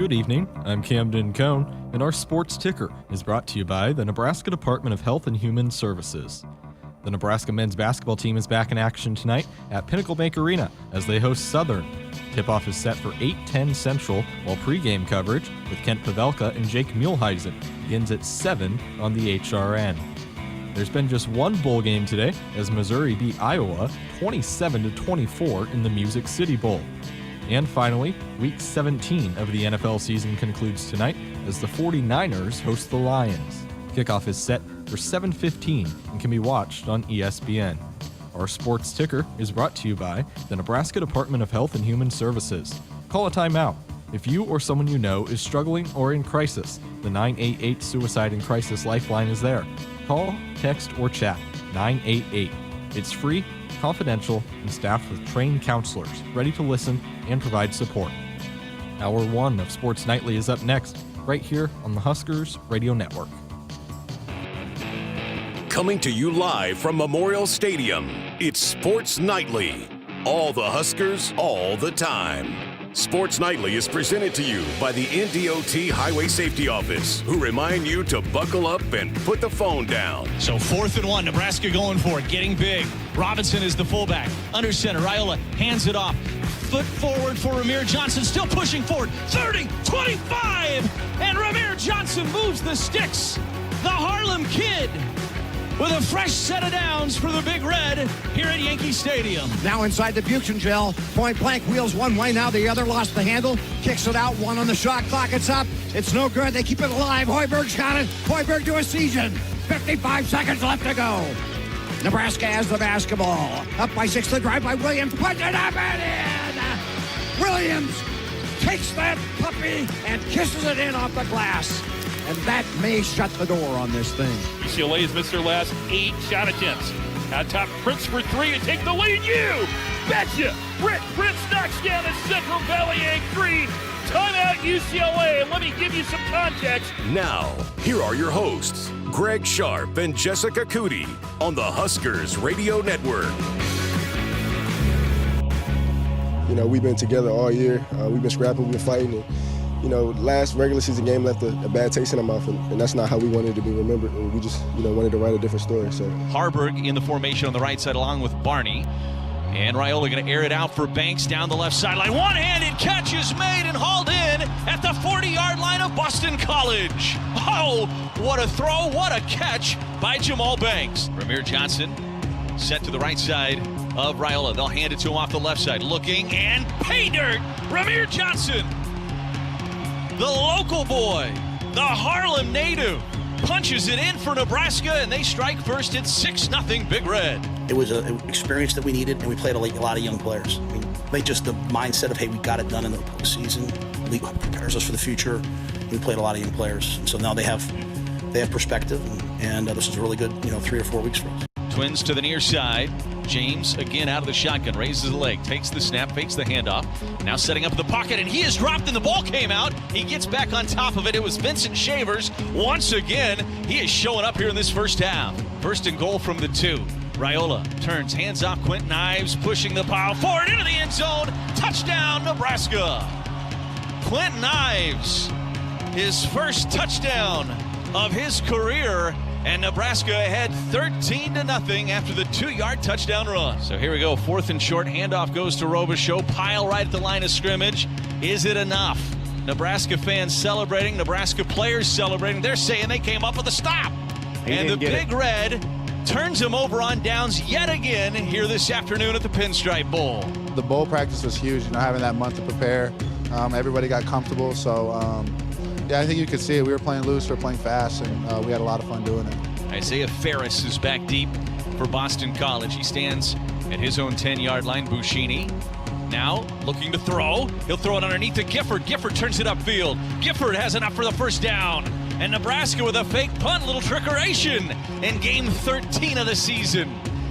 Good evening, I'm Camden Cohn, and our Sports Ticker is brought to you by the Nebraska Department of Health and Human Services. The Nebraska men's basketball team is back in action tonight at Pinnacle Bank Arena as they host Southern. Tip-off is set for 8:10 Central, while pregame coverage with Kent Pavelka and Jake Muhleisen begins at 7 on the HRN. There's been just one bowl game today as Missouri beat Iowa 27-24 in the Music City Bowl. And finally, Week 17 of the NFL season concludes tonight as the 49ers host the Lions. Kickoff is set for 7:15 and can be watched on ESPN. Our Sports Ticker is brought to you by the Nebraska Department of Health and Human Services. Call a timeout. If you or someone you know is struggling or in crisis, the 988 Suicide and Crisis Lifeline is there. Call, text, or chat 988. It's free, confidential, and staffed with trained counselors ready to listen and provide support. Hour 1 of Sports Nightly is up next, right here on the Huskers Radio Network. Coming to you live from Memorial Stadium, it's Sports Nightly. All the Huskers, all the time. Sports Nightly is presented to you by the NDOT Highway Safety Office, who remind you to buckle up and put the phone down. So 4th and 1, Nebraska going for it, getting big. Robinson is the fullback. Under center, Raiola hands it off. Foot forward for Ramir Johnson, still pushing forward. 30, 25, and Ramir Johnson moves the sticks. The Harlem Kid with a fresh set of downs for the Big Red here at Yankee Stadium. Now inside the Buchenville, point blank, wheels one way, now the other, lost the handle, kicks it out, 1 on the shot clock, it's up, it's no good, they keep it alive, Hoiberg's got it, Hoiberg to a season, 55 seconds left to go. Nebraska has the basketball, up by 6, the drive by Williams, puts it up and in! Williams takes that puppy and kisses it in off the glass. And that may shut the door on this thing. UCLA has missed their last 8 shot attempts. On top, Prince for 3 and take the lead. You betcha! Prince knocks down a Central Valley Egg 3. Timeout UCLA. And let me give you some context. Now, here are your hosts, Greg Sharpe and Jessica Coody on the Huskers Radio Network. You know, we've been together all year. We've been scrapping, we've been fighting. And, you know, last regular season game left a bad taste in our mouth, and that's not how we wanted to be remembered. And we just, wanted to write a different story. So Harburg in the formation on the right side along with Barney. And Raiola going to air it out for Banks down the left sideline. One-handed catch is made and hauled in at the 40-yard line of Boston College. Oh, what a throw, what a catch by Jamal Banks. Ramir Johnson set to the right side of Raiola. They'll hand it to him off the left side. Looking and pay dirt. Ramir Johnson, the local boy, the Harlem native, punches it in for Nebraska, and they strike first. It's 6-0 Big Red. It was an experience that we needed, and we played a lot of young players. I mean, they just the mindset of, hey, we got it done in the postseason. It prepares us for the future. We played a lot of young players, and so now they have perspective, and this is a really good 3 or 4 weeks for us. Twins to the near side. James again out of the shotgun, raises the leg, takes the snap, fakes the handoff. Now setting up in the pocket, and he is dropped and the ball came out. He gets back on top of it. It was Vincent Shavers. Once again, he is showing up here in this first half. First and goal from the 2. Raiola turns, hands off Quentin Ives, pushing the pile forward into the end zone. Touchdown, Nebraska. Quentin Ives, his first touchdown of his career. And Nebraska ahead 13-0 after the 2-yard touchdown run. So here we go, 4th and short. Handoff goes to Robichaux. Pile right at the line of scrimmage. Is it enough? Nebraska fans celebrating. Nebraska players celebrating. They're saying they came up with a stop. And the Big Red turns him over on downs yet again here this afternoon at the Pinstripe Bowl. The bowl practice was huge, having that month to prepare. Everybody got comfortable, so yeah, I think you could see it. We were playing loose, we were playing fast, and we had a lot of fun doing it. Isaiah Ferris is back deep for Boston College. He stands at his own 10-yard line. Buschini now looking to throw. He'll throw it underneath to Gifford. Gifford turns it upfield. Gifford has enough for the first down. And Nebraska with a fake punt, little trickeration in game 13 of the season.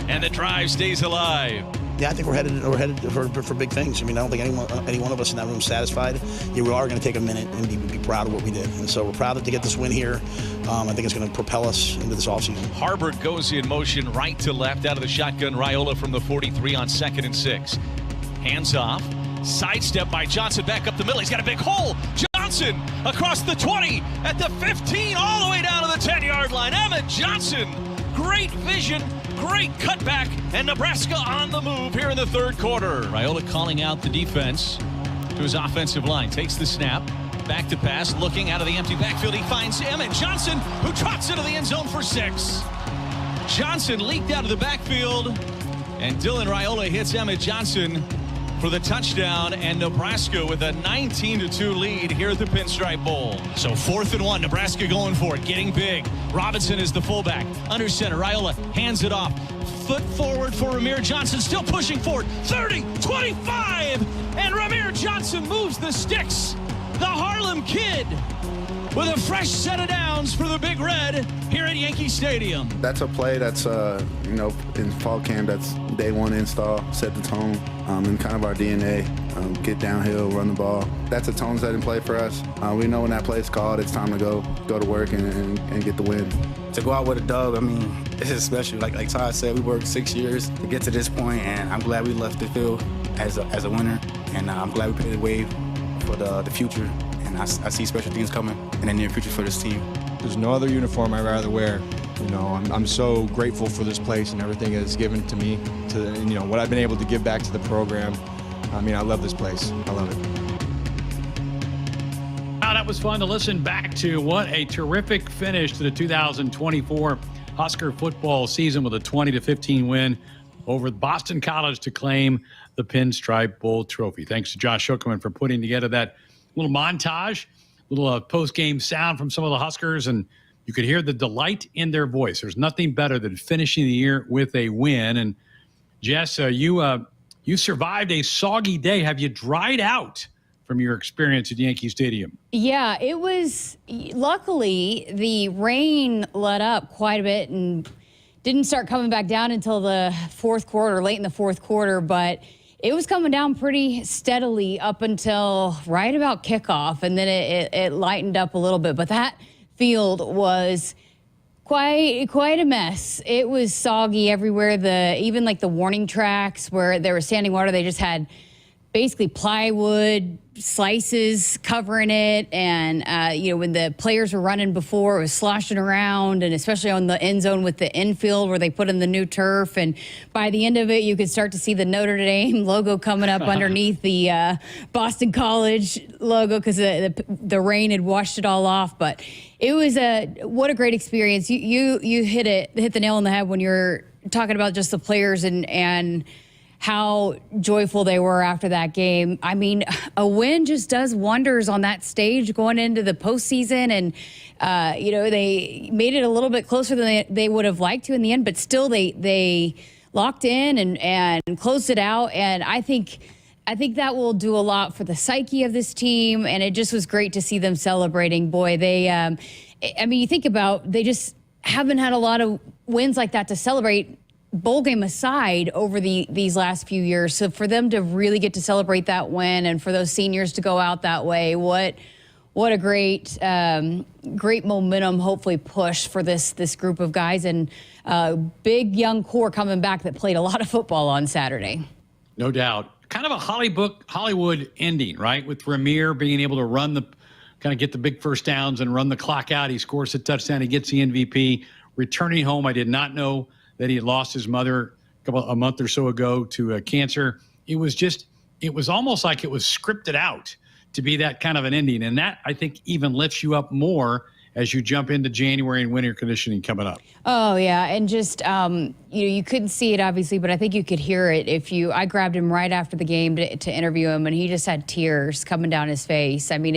And the drive stays alive. Yeah, I think we're headed for big things. I mean, I don't think any one of us in that room is satisfied. Yeah, we are going to take a minute and be proud of what we did. And so we're proud to get this win here. I think it's going to propel us into this offseason. Harburg goes in motion right to left out of the shotgun. Raiola from the 43 on 2nd and 6. Hands off. Sidestep by Johnson back up the middle. He's got a big hole. Johnson across the 20, at the 15, all the way down to the 10-yard line. Emmett Johnson, great vision, great cutback, and Nebraska on the move here in the third quarter. Raiola calling out the defense to his offensive line. Takes the snap, back to pass, looking out of the empty backfield. He finds Emmett Johnson, who trots into the end zone for 6. Johnson leaked out of the backfield, and Dylan Raiola hits Emmett Johnson for the touchdown, and Nebraska with a 19-2 lead here at the Pinstripe Bowl. So 4th and 1, Nebraska going for it, getting big. Robinson is the fullback. Under center, Raiola hands it off. Foot forward for Ramir Johnson, still pushing forward. 30, 25, and Ramir Johnson moves the sticks. The Harlem Kid with a fresh set of downs for the Big Red here at Yankee Stadium. That's a play that's, in fall camp, that's day one install, set the tone, and kind of our DNA. Get downhill, run the ball. That's a tone-setting play for us. We know when that play is called, it's time to go to work and get the win. To go out with a dub, I mean, this is special. Like Todd said, we worked 6 years to get to this point, and I'm glad we left the field as a winner, and I'm glad we paved the way for the future. And I see special things coming in the near future for this team. There's no other uniform I'd rather wear. You know, I'm so grateful for this place and everything it's given to me, what I've been able to give back to the program. I mean, I love this place. I love it. Wow, that was fun to listen back to. What a terrific finish to the 2024 Husker football season with a 20-15 win over Boston College to claim the Pinstripe Bowl trophy. Thanks to Josh Schuckerman for putting together that little montage, little post-game sound from some of the Huskers, and you could hear the delight in their voice. There's nothing better than finishing the year with a win. And Jess, you survived a soggy day. Have you dried out from your experience at Yankee Stadium? Yeah, it was. Luckily, the rain let up quite a bit and didn't start coming back down until the fourth quarter, late in the fourth quarter, but it was coming down pretty steadily up until right about kickoff, and then it lightened up a little bit. But that field was quite a mess. It was soggy everywhere. Even like the warning tracks where there was standing water, they just had basically plywood slices covering it, and when the players were running before, it was sloshing around, and especially on the end zone with the infield where they put in the new turf, and by the end of it you could start to see the Notre Dame logo coming up underneath the Boston College logo because the rain had washed it all off. But it was what a great experience. You hit the nail on the head when you're talking about just the players and how joyful they were after that game. I mean, a win just does wonders on that stage going into the postseason. And, they made it a little bit closer than they would have liked to in the end, but still they locked in and closed it out. And I think that will do a lot for the psyche of this team. And it just was great to see them celebrating. Boy, you think about, they just haven't had a lot of wins like that to celebrate, bowl game aside, over these last few years. So for them to really get to celebrate that win, and for those seniors to go out that way, what a great momentum, hopefully push for this group of guys, and big young core coming back that played a lot of football on Saturday. No doubt. Kind of a Hollywood ending, right? With Ramir being able to get the big first downs and run the clock out. He scores a touchdown. He gets the MVP. Returning home, I did not know that he had lost his mother a month or so ago to cancer. It was almost like it was scripted out to be that kind of an ending. And that, I think, even lifts you up more as you jump into January and winter conditioning coming up. Oh, yeah. And just, you couldn't see it, obviously, but I think you could hear it. I grabbed him right after the game to interview him, and he just had tears coming down his face. I mean,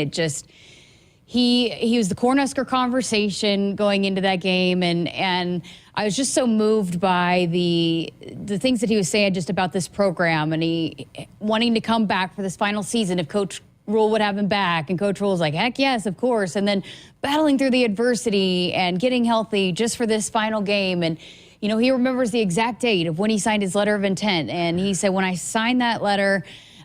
he was the Cornhusker conversation going into that game, and I was just so moved by the things that he was saying just about this program, and he wanting to come back for this final season if Coach Rule would have him back, and Coach Rule was like, heck yes, of course, and then battling through the adversity and getting healthy just for this final game. And he remembers the exact date of when he signed his letter of intent, and he said, when I signed that letter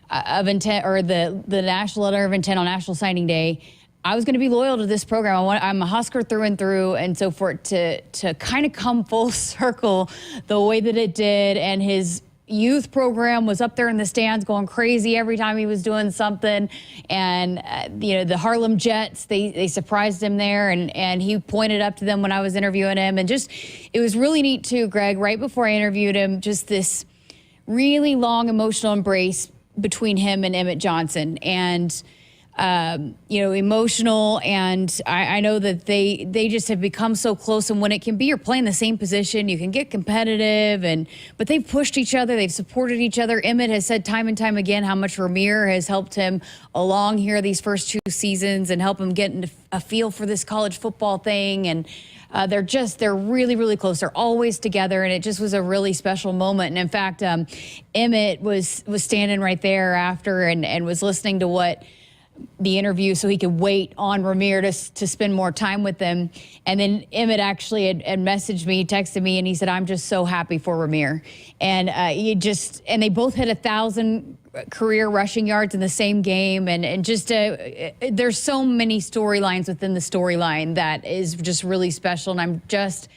of intent, or the national letter of intent on National Signing Day, I was going to be loyal to this program. I'm a Husker through and through. And so for it to kind of come full circle the way that it did, and his youth program was up there in the stands going crazy every time he was doing something. And, the Harlem Jets, they surprised him there, and he pointed up to them when I was interviewing him. And just, it was really neat too, Greg, right before I interviewed him, just this really long emotional embrace between him and Emmett Johnson. And, emotional. And I know that they just have become so close. And when it can be, you're playing the same position, you can get competitive, but they've pushed each other. They've supported each other. Emmett has said time and time again how much Ramir has helped him along here these first 2 seasons and help him get into a feel for this college football thing. And they're really, really close. They're always together, and it just was a really special moment. And in fact, Emmett was standing right there after and was listening to what the interview so he could wait on Ramir to spend more time with them. And then Emmett actually had texted me, and he said, "I'm just so happy for Ramir." And they both hit 1,000 career rushing yards in the same game. And just there's so many storylines within the storyline that is just really special. And I'm just,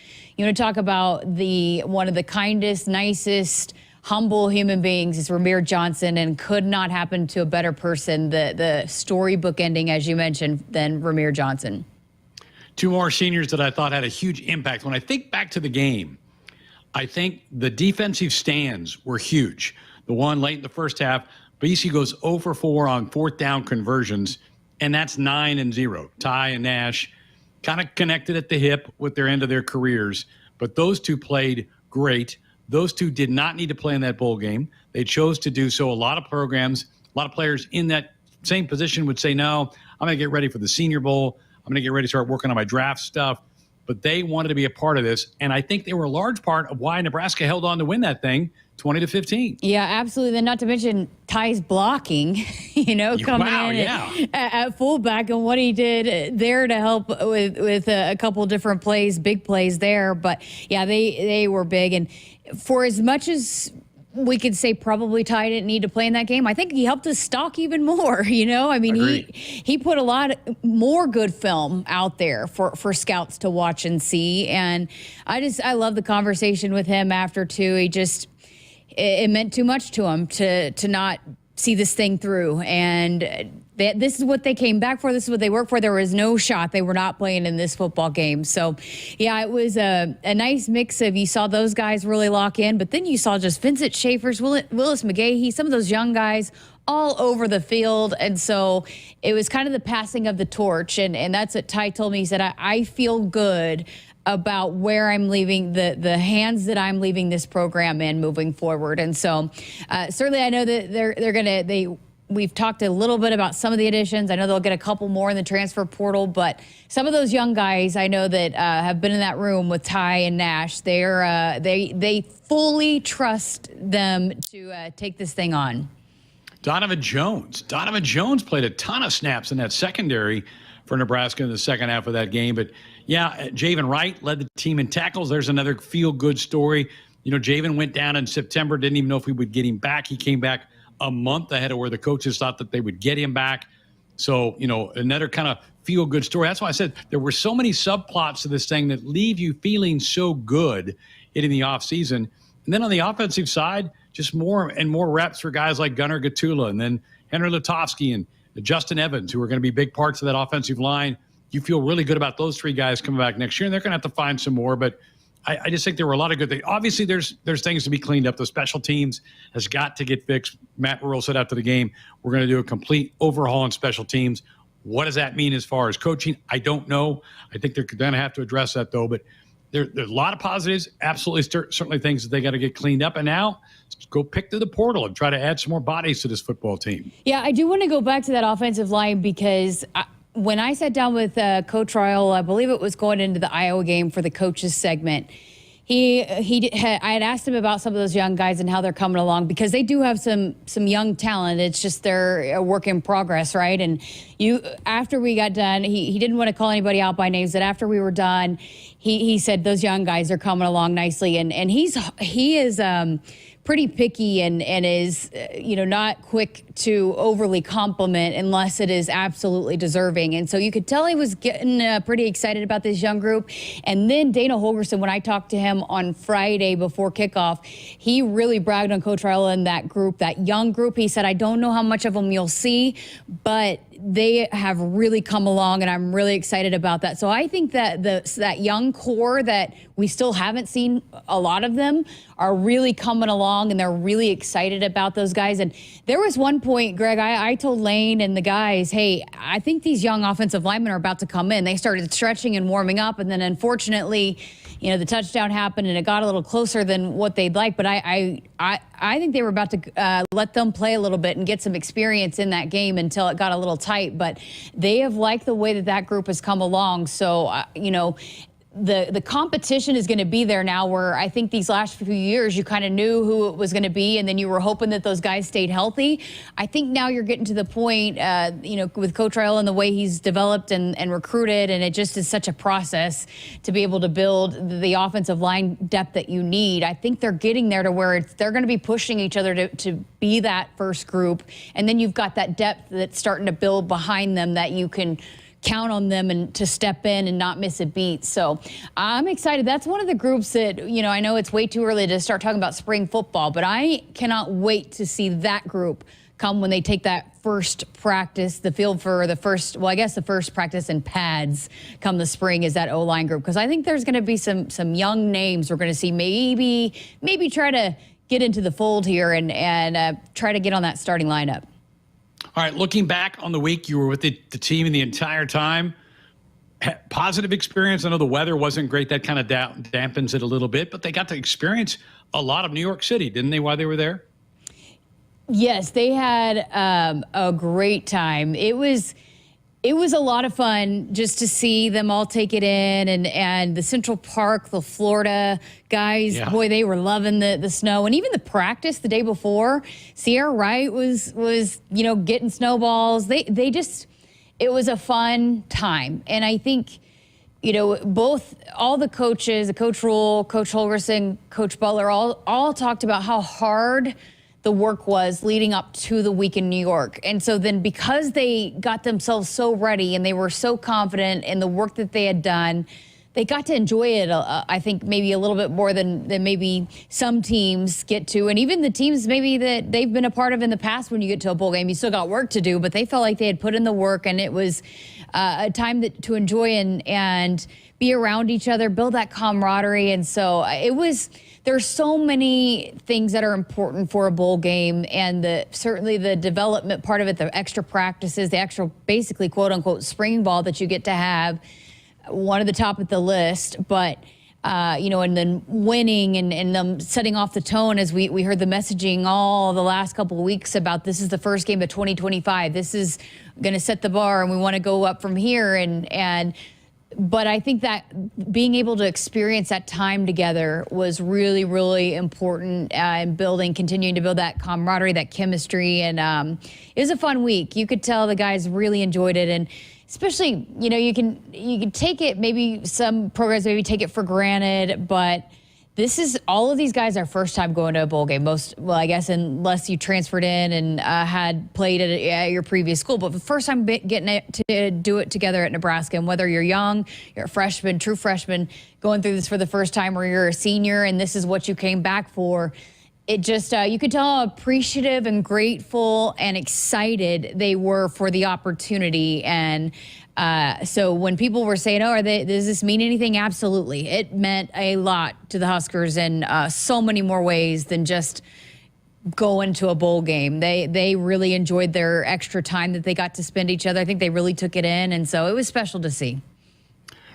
talk about one of the kindest, nicest, humble human beings is Ramir Johnson, and could not happen to a better person, the storybook ending, as you mentioned, than Ramir Johnson. 2 more seniors that I thought had a huge impact. When I think back to the game, I think the defensive stands were huge. The one late in the first half, BC goes 0 for 4 on 4th down conversions, and that's 9-0. Ty and Nash kind of connected at the hip with their end of their careers, but those 2 played great. Those 2 did not need to play in that bowl game. They chose to do so. A lot of programs, a lot of players in that same position would say, no, I'm going to get ready for the Senior Bowl. I'm going to get ready to start working on my draft stuff. But they wanted to be a part of this. And I think they were a large part of why Nebraska held on to win that thing 20-15. Yeah, absolutely. Then not to mention Ty's blocking, coming in at fullback, and what he did there to help with a couple different plays, big plays there. But yeah, they were big. And for as much as we could say probably Ty didn't need to play in that game, I think he helped us stock even more. He put a lot more good film out there for scouts to watch and see. And I love the conversation with him after too. It meant too much to him to not see this thing through. And this is what they came back for. This is what they worked for. There was no shot they were not playing in this football game. So, yeah, it was a nice mix of, you saw those guys really lock in, but then you saw just Vincent Schaefer's, Willis McGahee, some of those young guys all over the field. And so it was kind of the passing of the torch. And that's what Ty told me. He said, I feel good about where I'm leaving, the hands that I'm leaving this program in moving forward. And so certainly I know that we've talked a little bit about some of the additions. I know they'll get a couple more in the transfer portal, but some of those young guys I know that have been in that room with Ty and Nash, they fully trust them to take this thing on. Donovan Jones played a ton of snaps in that secondary for Nebraska in the second half of that game. But yeah, Javen Wright led the team in tackles. There's another feel-good story. Javen went down in September, didn't even know if we would get him back. He came back a month ahead of where the coaches thought that they would get him back. So, another kind of feel-good story. That's why I said there were so many subplots to this thing that leave you feeling so good hitting the offseason. And then on the offensive side, just more and more reps for guys like Gunnar Gatula, and then Henry Lutovsky and Justin Evans, who are going to be big parts of that offensive line. You feel really good about those 3 guys coming back next year, and they're going to have to find some more. But I just think there were a lot of good things. Obviously, there's things to be cleaned up. The special teams has got to get fixed. Matt Rule said after the game, we're going to do a complete overhaul on special teams. What does that mean as far as coaching? I don't know. I think they're going to have to address that, though. But there's a lot of positives, absolutely, certainly things that they got to get cleaned up. And now go pick through the portal and try to add some more bodies to this football team. Yeah, I do want to go back to that offensive line because when I sat down with Coach Raiola, I believe it was going into the Iowa game for the coaches segment, I had asked him about some of those young guys and how they're coming along, because they do have some young talent. It's just they're a work in progress, right? And after we got done, he didn't want to call anybody out by names, that after we were done, he said those young guys are coming along nicely, and he is pretty picky and is not quick to overly compliment unless it is absolutely deserving. And so you could tell he was getting pretty excited about this young group. And then Dana Holgerson, when I talked to him on Friday before kickoff, he really bragged on Coach Raiola and that group, that young group. He said, I don't know how much of them you'll see, but they have really come along, and I'm really excited about that. So I think that that young core that we still haven't seen a lot of them are really coming along, and they're really excited about those guys. And there was one point, Greg, I told Lane and the guys, hey, I think these young offensive linemen are about to come in. They started stretching and warming up, and then unfortunately, the touchdown happened and it got a little closer than what they'd like. But I think they were about to let them play a little bit and get some experience in that game until it got a little tight. But they have liked the way that group has come along. So, the competition is going to be there now, where I think these last few years you kind of knew who it was going to be, and then you were hoping that those guys stayed healthy. I think now you're getting to the point, with Coach Raiola and the way he's developed and recruited, and it just is such a process to be able to build the offensive line depth that you need. I think they're getting there to where they're going to be pushing each other to be that first group, and then you've got that depth that's starting to build behind them that you can count on them and to step in and not miss a beat. So I'm excited. That's one of the groups that, I know it's way too early to start talking about spring football, but I cannot wait to see that group come when they take that first practice, the field for the first practice in pads come the spring is that O-line group. Because I think there's going to be some young names we're going to see maybe try to get into the fold here and try to get on that starting lineup. All right, looking back on the week, you were with the team the entire time. Positive experience. I know the weather wasn't great. That kind of dampens it a little bit, but they got to experience a lot of New York City, didn't they, while they were there? Yes, they had a great time. It was a lot of fun just to see them all take it in, and the Central Park, the Florida guys, boy, they were loving the snow. And even the practice the day before, Sierra Wright was getting snowballs. They just, it was a fun time. And I think, all the coaches, Coach Rule, Coach Holgerson, Coach Butler, all talked about how hard the work was leading up to the week in New York. And so then because they got themselves so ready and they were so confident in the work that they had done, they got to enjoy it, I think, maybe a little bit more than maybe some teams get to. And even the teams maybe that they've been a part of in the past, when you get to a bowl game, you still got work to do, but they felt like they had put in the work, and it was a time to enjoy and be around each other, build that camaraderie. And so there's so many things that are important for a bowl game, and certainly the development part of it, the extra practices, the extra basically quote unquote spring ball that you get to have, one of the top of the list. But and then winning and them setting off the tone, as we heard the messaging all the last couple of weeks about this is the first game of 2025. This is going to set the bar, and we want to go up from here. But I think that being able to experience that time together was really, really important in continuing to build that camaraderie, that chemistry. And it was a fun week. You could tell the guys really enjoyed it. And especially, you can take it, maybe some programs maybe take it for granted, but all of these guys are first time going to a bowl game. I guess unless you transferred in and had played at your previous school, but the first time getting it to do it together at Nebraska. And whether you're young, you're a freshman, true freshman, going through this for the first time, or you're a senior and this is what you came back for, it just, you could tell how appreciative and grateful and excited they were for the opportunity. And so when people were saying, does this mean anything? Absolutely. It meant a lot to the Huskers in so many more ways than just going to a bowl game. They really enjoyed their extra time that they got to spend each other. I think they really took it in, and so it was special to see.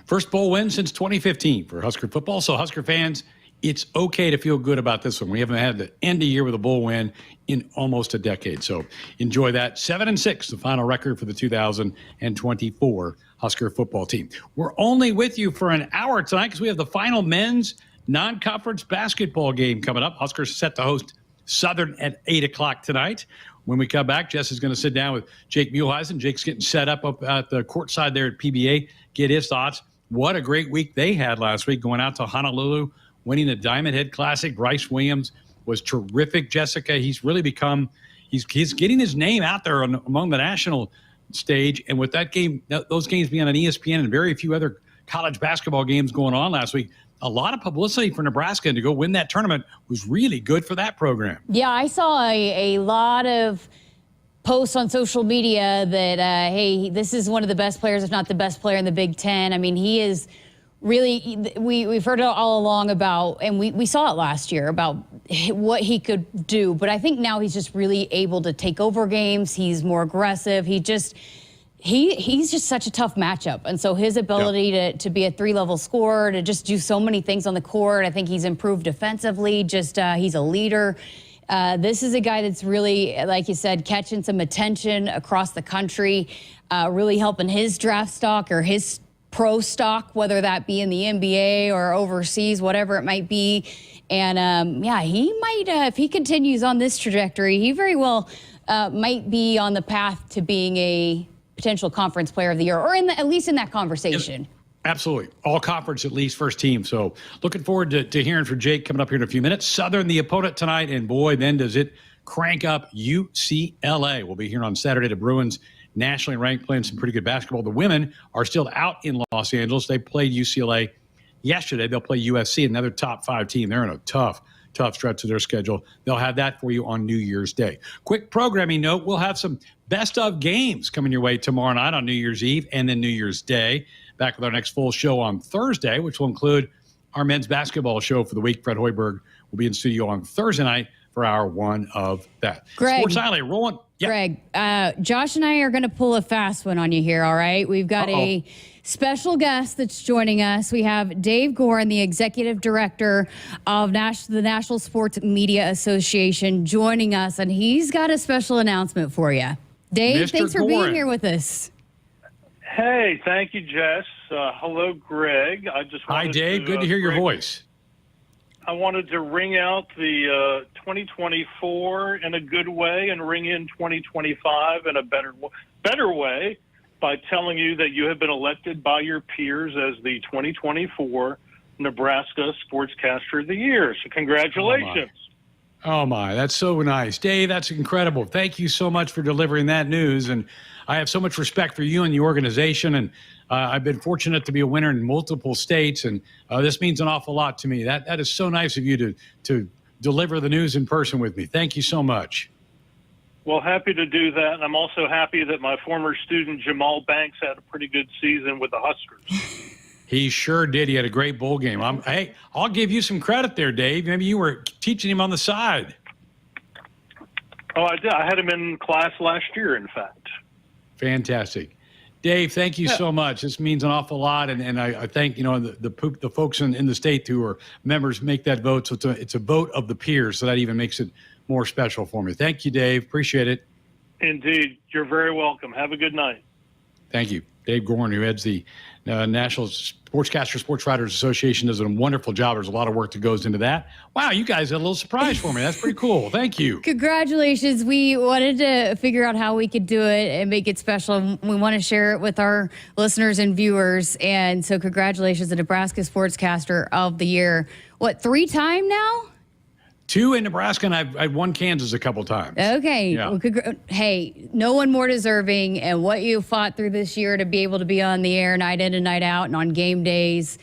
First bowl win since 2015 for Husker football. So Husker fans, it's okay to feel good about this one. We haven't had the end of year with a bowl win in almost a decade. So enjoy that. 7-6, the final record for the 2024 Husker football team. We're only with you for an hour tonight because we have the final men's non-conference basketball game coming up. Huskers set to host Southern at 8 o'clock tonight. When we come back, Jess is going to sit down with Jake Muhleisen. Jake's getting set up at the courtside there at PBA, get his thoughts. what a great week they had last week, going out to Honolulu, winning the Diamond Head Classic. Bryce Williams was terrific, Jessica. He's really become he's getting his name out there among the national stage. And with that game, those games being on ESPN and very few other college basketball games going on last week, a lot of publicity for Nebraska, and to go win that tournament was really good for that program. Yeah, I saw a lot of posts on social media that, hey, this is one of the best players, if not the best player in the Big Ten. I mean, he is really, we've heard it all along about, and we saw it last year, about what he could do. But I think now he's just really able to take over games. He's more aggressive. He's just such a tough matchup. And so his ability to be a three-level scorer, to just do so many things on the court. I think he's improved defensively. Just he's a leader. This is a guy that's really, like you said, catching some attention across the country, really helping his draft stock or his pro stock, whether that be in the NBA or overseas, whatever it might be. And he might, if he continues on this trajectory, he very well might be on the path to being a potential conference player of the year, or at least in that conversation. Absolutely. All conference, at least first team. So looking forward to hearing from Jake coming up here in a few minutes. Southern, the opponent tonight, and boy, then does it crank up. UCLA will be here on Saturday. The Bruins, nationally ranked, playing some pretty good basketball. The women are still out in Los Angeles. They played UCLA yesterday. They'll play USC, another top 5 team. They're in a tough stretch of their schedule. They'll have that for you on New Year's Day. Quick programming note, we'll have some best of games coming your way tomorrow night on New Year's Eve and then New Year's Day. Back with our next full show on Thursday, which will include our men's basketball show for the week. Fred Hoiberg will be in studio on Thursday night for hour 1 of that. Greg, Sports Highlight, rolling. Yeah. Greg, Josh and I are going to pull a fast one on you here, all right? We've got a special guest that's joining us. We have Dave Gorin, the executive director of the National Sports Media Association, joining us, and he's got a special announcement for you. Dave, thanks for being here with us. Hey, thank you, Jess. Hello, Greg. Hi, Dave. Good to hear your voice. I wanted to ring out the 2024 in a good way and ring in 2025 in a better way by telling you that you have been elected by your peers as the 2024 Nebraska Sportscaster of the Year. So congratulations. Oh, my. That's so nice. Dave, that's incredible. Thank you so much for delivering that news. And I have so much respect for you and the organization. And I've been fortunate to be a winner in multiple states. And this means an awful lot to me. That is so nice of you to deliver the news in person with me. Thank you so much. Well, happy to do that. And I'm also happy that my former student, Jamal Banks, had a pretty good season with the Huskers. He sure did. He had a great bowl game. Hey, I'll give you some credit there, Dave. Maybe you were teaching him on the side. Oh, I did. I had him in class last year, in fact. Fantastic. Dave, thank you so much. This means an awful lot, and I thank the folks in the state who are members make that vote. So it's a vote of the peers, so that even makes it more special for me. Thank you, Dave. Appreciate it. Indeed. You're very welcome. Have a good night. Thank you. Dave Gorin, who heads the National Sportscaster Sports Writers Association, does a wonderful job. There's a lot of work that goes into that. Wow, you guys had a little surprise for me. That's pretty cool. Thank you. Congratulations. We wanted to figure out how we could do it and make it special. We want to share it with our listeners and viewers. And so congratulations, the Nebraska Sportscaster of the Year. What, 3-time now? 2 in Nebraska, and I've won Kansas a couple times. Okay. Yeah. Well, hey, no one more deserving, and what you fought through this year to be able to be on the air night in and night out and on game days,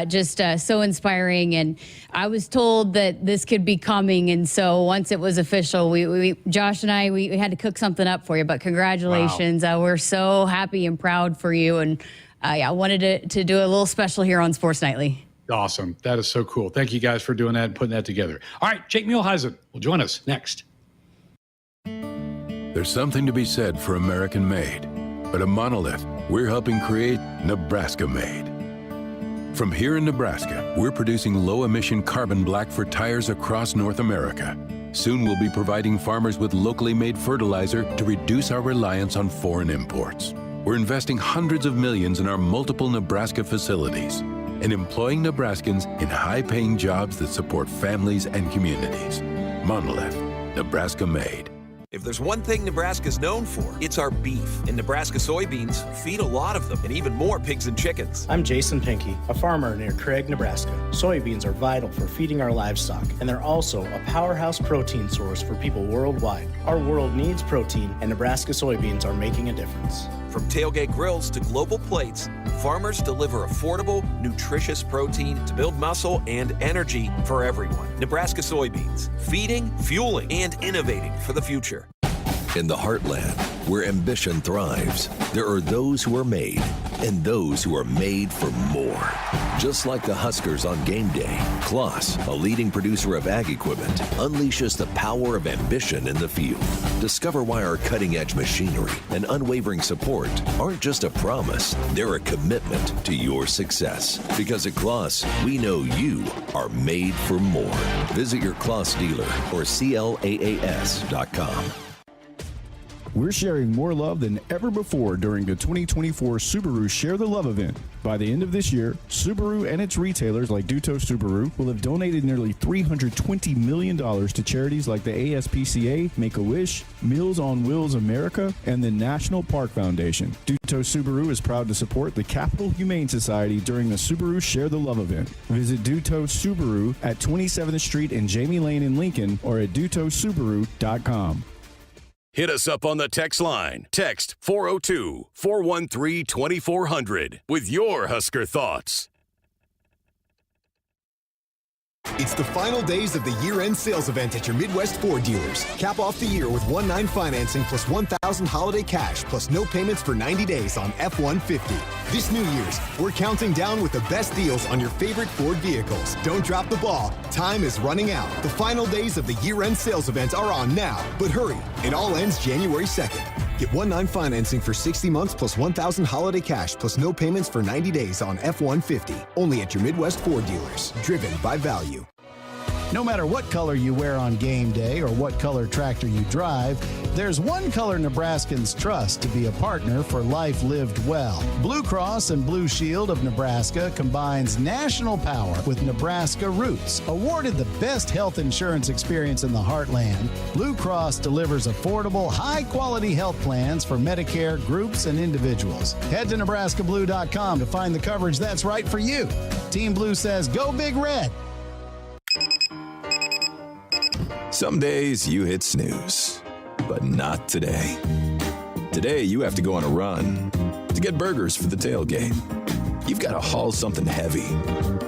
just so inspiring. And I was told that this could be coming, and so once it was official, we Josh and I, we had to cook something up for you. But congratulations. Wow. We're so happy and proud for you, and I wanted to do a little special here on Sports Nightly. Awesome. That is so cool. Thank you guys for doing that and putting that together. All right, Jake Muhleisen will join us next. There's something to be said for American-made, but at Monolith, we're helping create Nebraska-made. From here in Nebraska, we're producing low-emission carbon black for tires across North America. Soon we'll be providing farmers with locally made fertilizer to reduce our reliance on foreign imports. We're investing hundreds of millions in our multiple Nebraska facilities and employing Nebraskans in high-paying jobs that support families and communities. Monolith, Nebraska-made. If there's one thing Nebraska's known for, it's our beef. And Nebraska soybeans feed a lot of them, and even more pigs and chickens. I'm Jason Pinky, a farmer near Craig, Nebraska. Soybeans are vital for feeding our livestock, and they're also a powerhouse protein source for people worldwide. Our world needs protein, and Nebraska soybeans are making a difference. From tailgate grills to global plates, farmers deliver affordable, nutritious protein to build muscle and energy for everyone. Nebraska soybeans, feeding, fueling, and innovating for the future. In the heartland, where ambition thrives, there are those who are made and those who are made for more. Just like the Huskers on game day, Kloss, a leading producer of ag equipment, unleashes the power of ambition in the field. Discover why our cutting-edge machinery and unwavering support aren't just a promise, they're a commitment to your success. Because at Kloss, we know you are made for more. Visit your Kloss dealer or CLAAS.com. We're sharing more love than ever before during the 2024 Subaru Share the Love event. By the end of this year, Subaru and its retailers like Duto Subaru will have donated nearly $320 million to charities like the ASPCA, Make-A-Wish, Meals on Wheels America, and the National Park Foundation. Duto Subaru is proud to support the Capital Humane Society during the Subaru Share the Love event. Visit Duto Subaru at 27th Street and Jamie Lane in Lincoln or at dutosubaru.com. Hit us up on the text line. Text 402-413-2400 with your Husker thoughts. It's the final days of the year-end sales event at your Midwest Ford dealers. Cap off the year with 1.9 financing plus $1,000 holiday cash plus no payments for 90 days on F-150. This New Year's, we're counting down with the best deals on your favorite Ford vehicles. Don't drop the ball. Time is running out. The final days of the year-end sales event are on now. But hurry, it all ends January 2nd. Get 1.9 financing for 60 months plus $1,000 holiday cash plus no payments for 90 days on F-150. Only at your Midwest Ford dealers. Driven by value. No matter what color you wear on game day or what color tractor you drive, there's one color Nebraskans trust to be a partner for life lived well. Blue Cross and Blue Shield of Nebraska combines national power with Nebraska roots. Awarded the best health insurance experience in the heartland, Blue Cross delivers affordable, high-quality health plans for Medicare groups and individuals. Head to nebraskablue.com to find the coverage that's right for you. Team Blue says, go Big Red. Some days you hit snooze, but not today. Today you have to go on a run to get burgers for the tailgate. You've got to haul something heavy,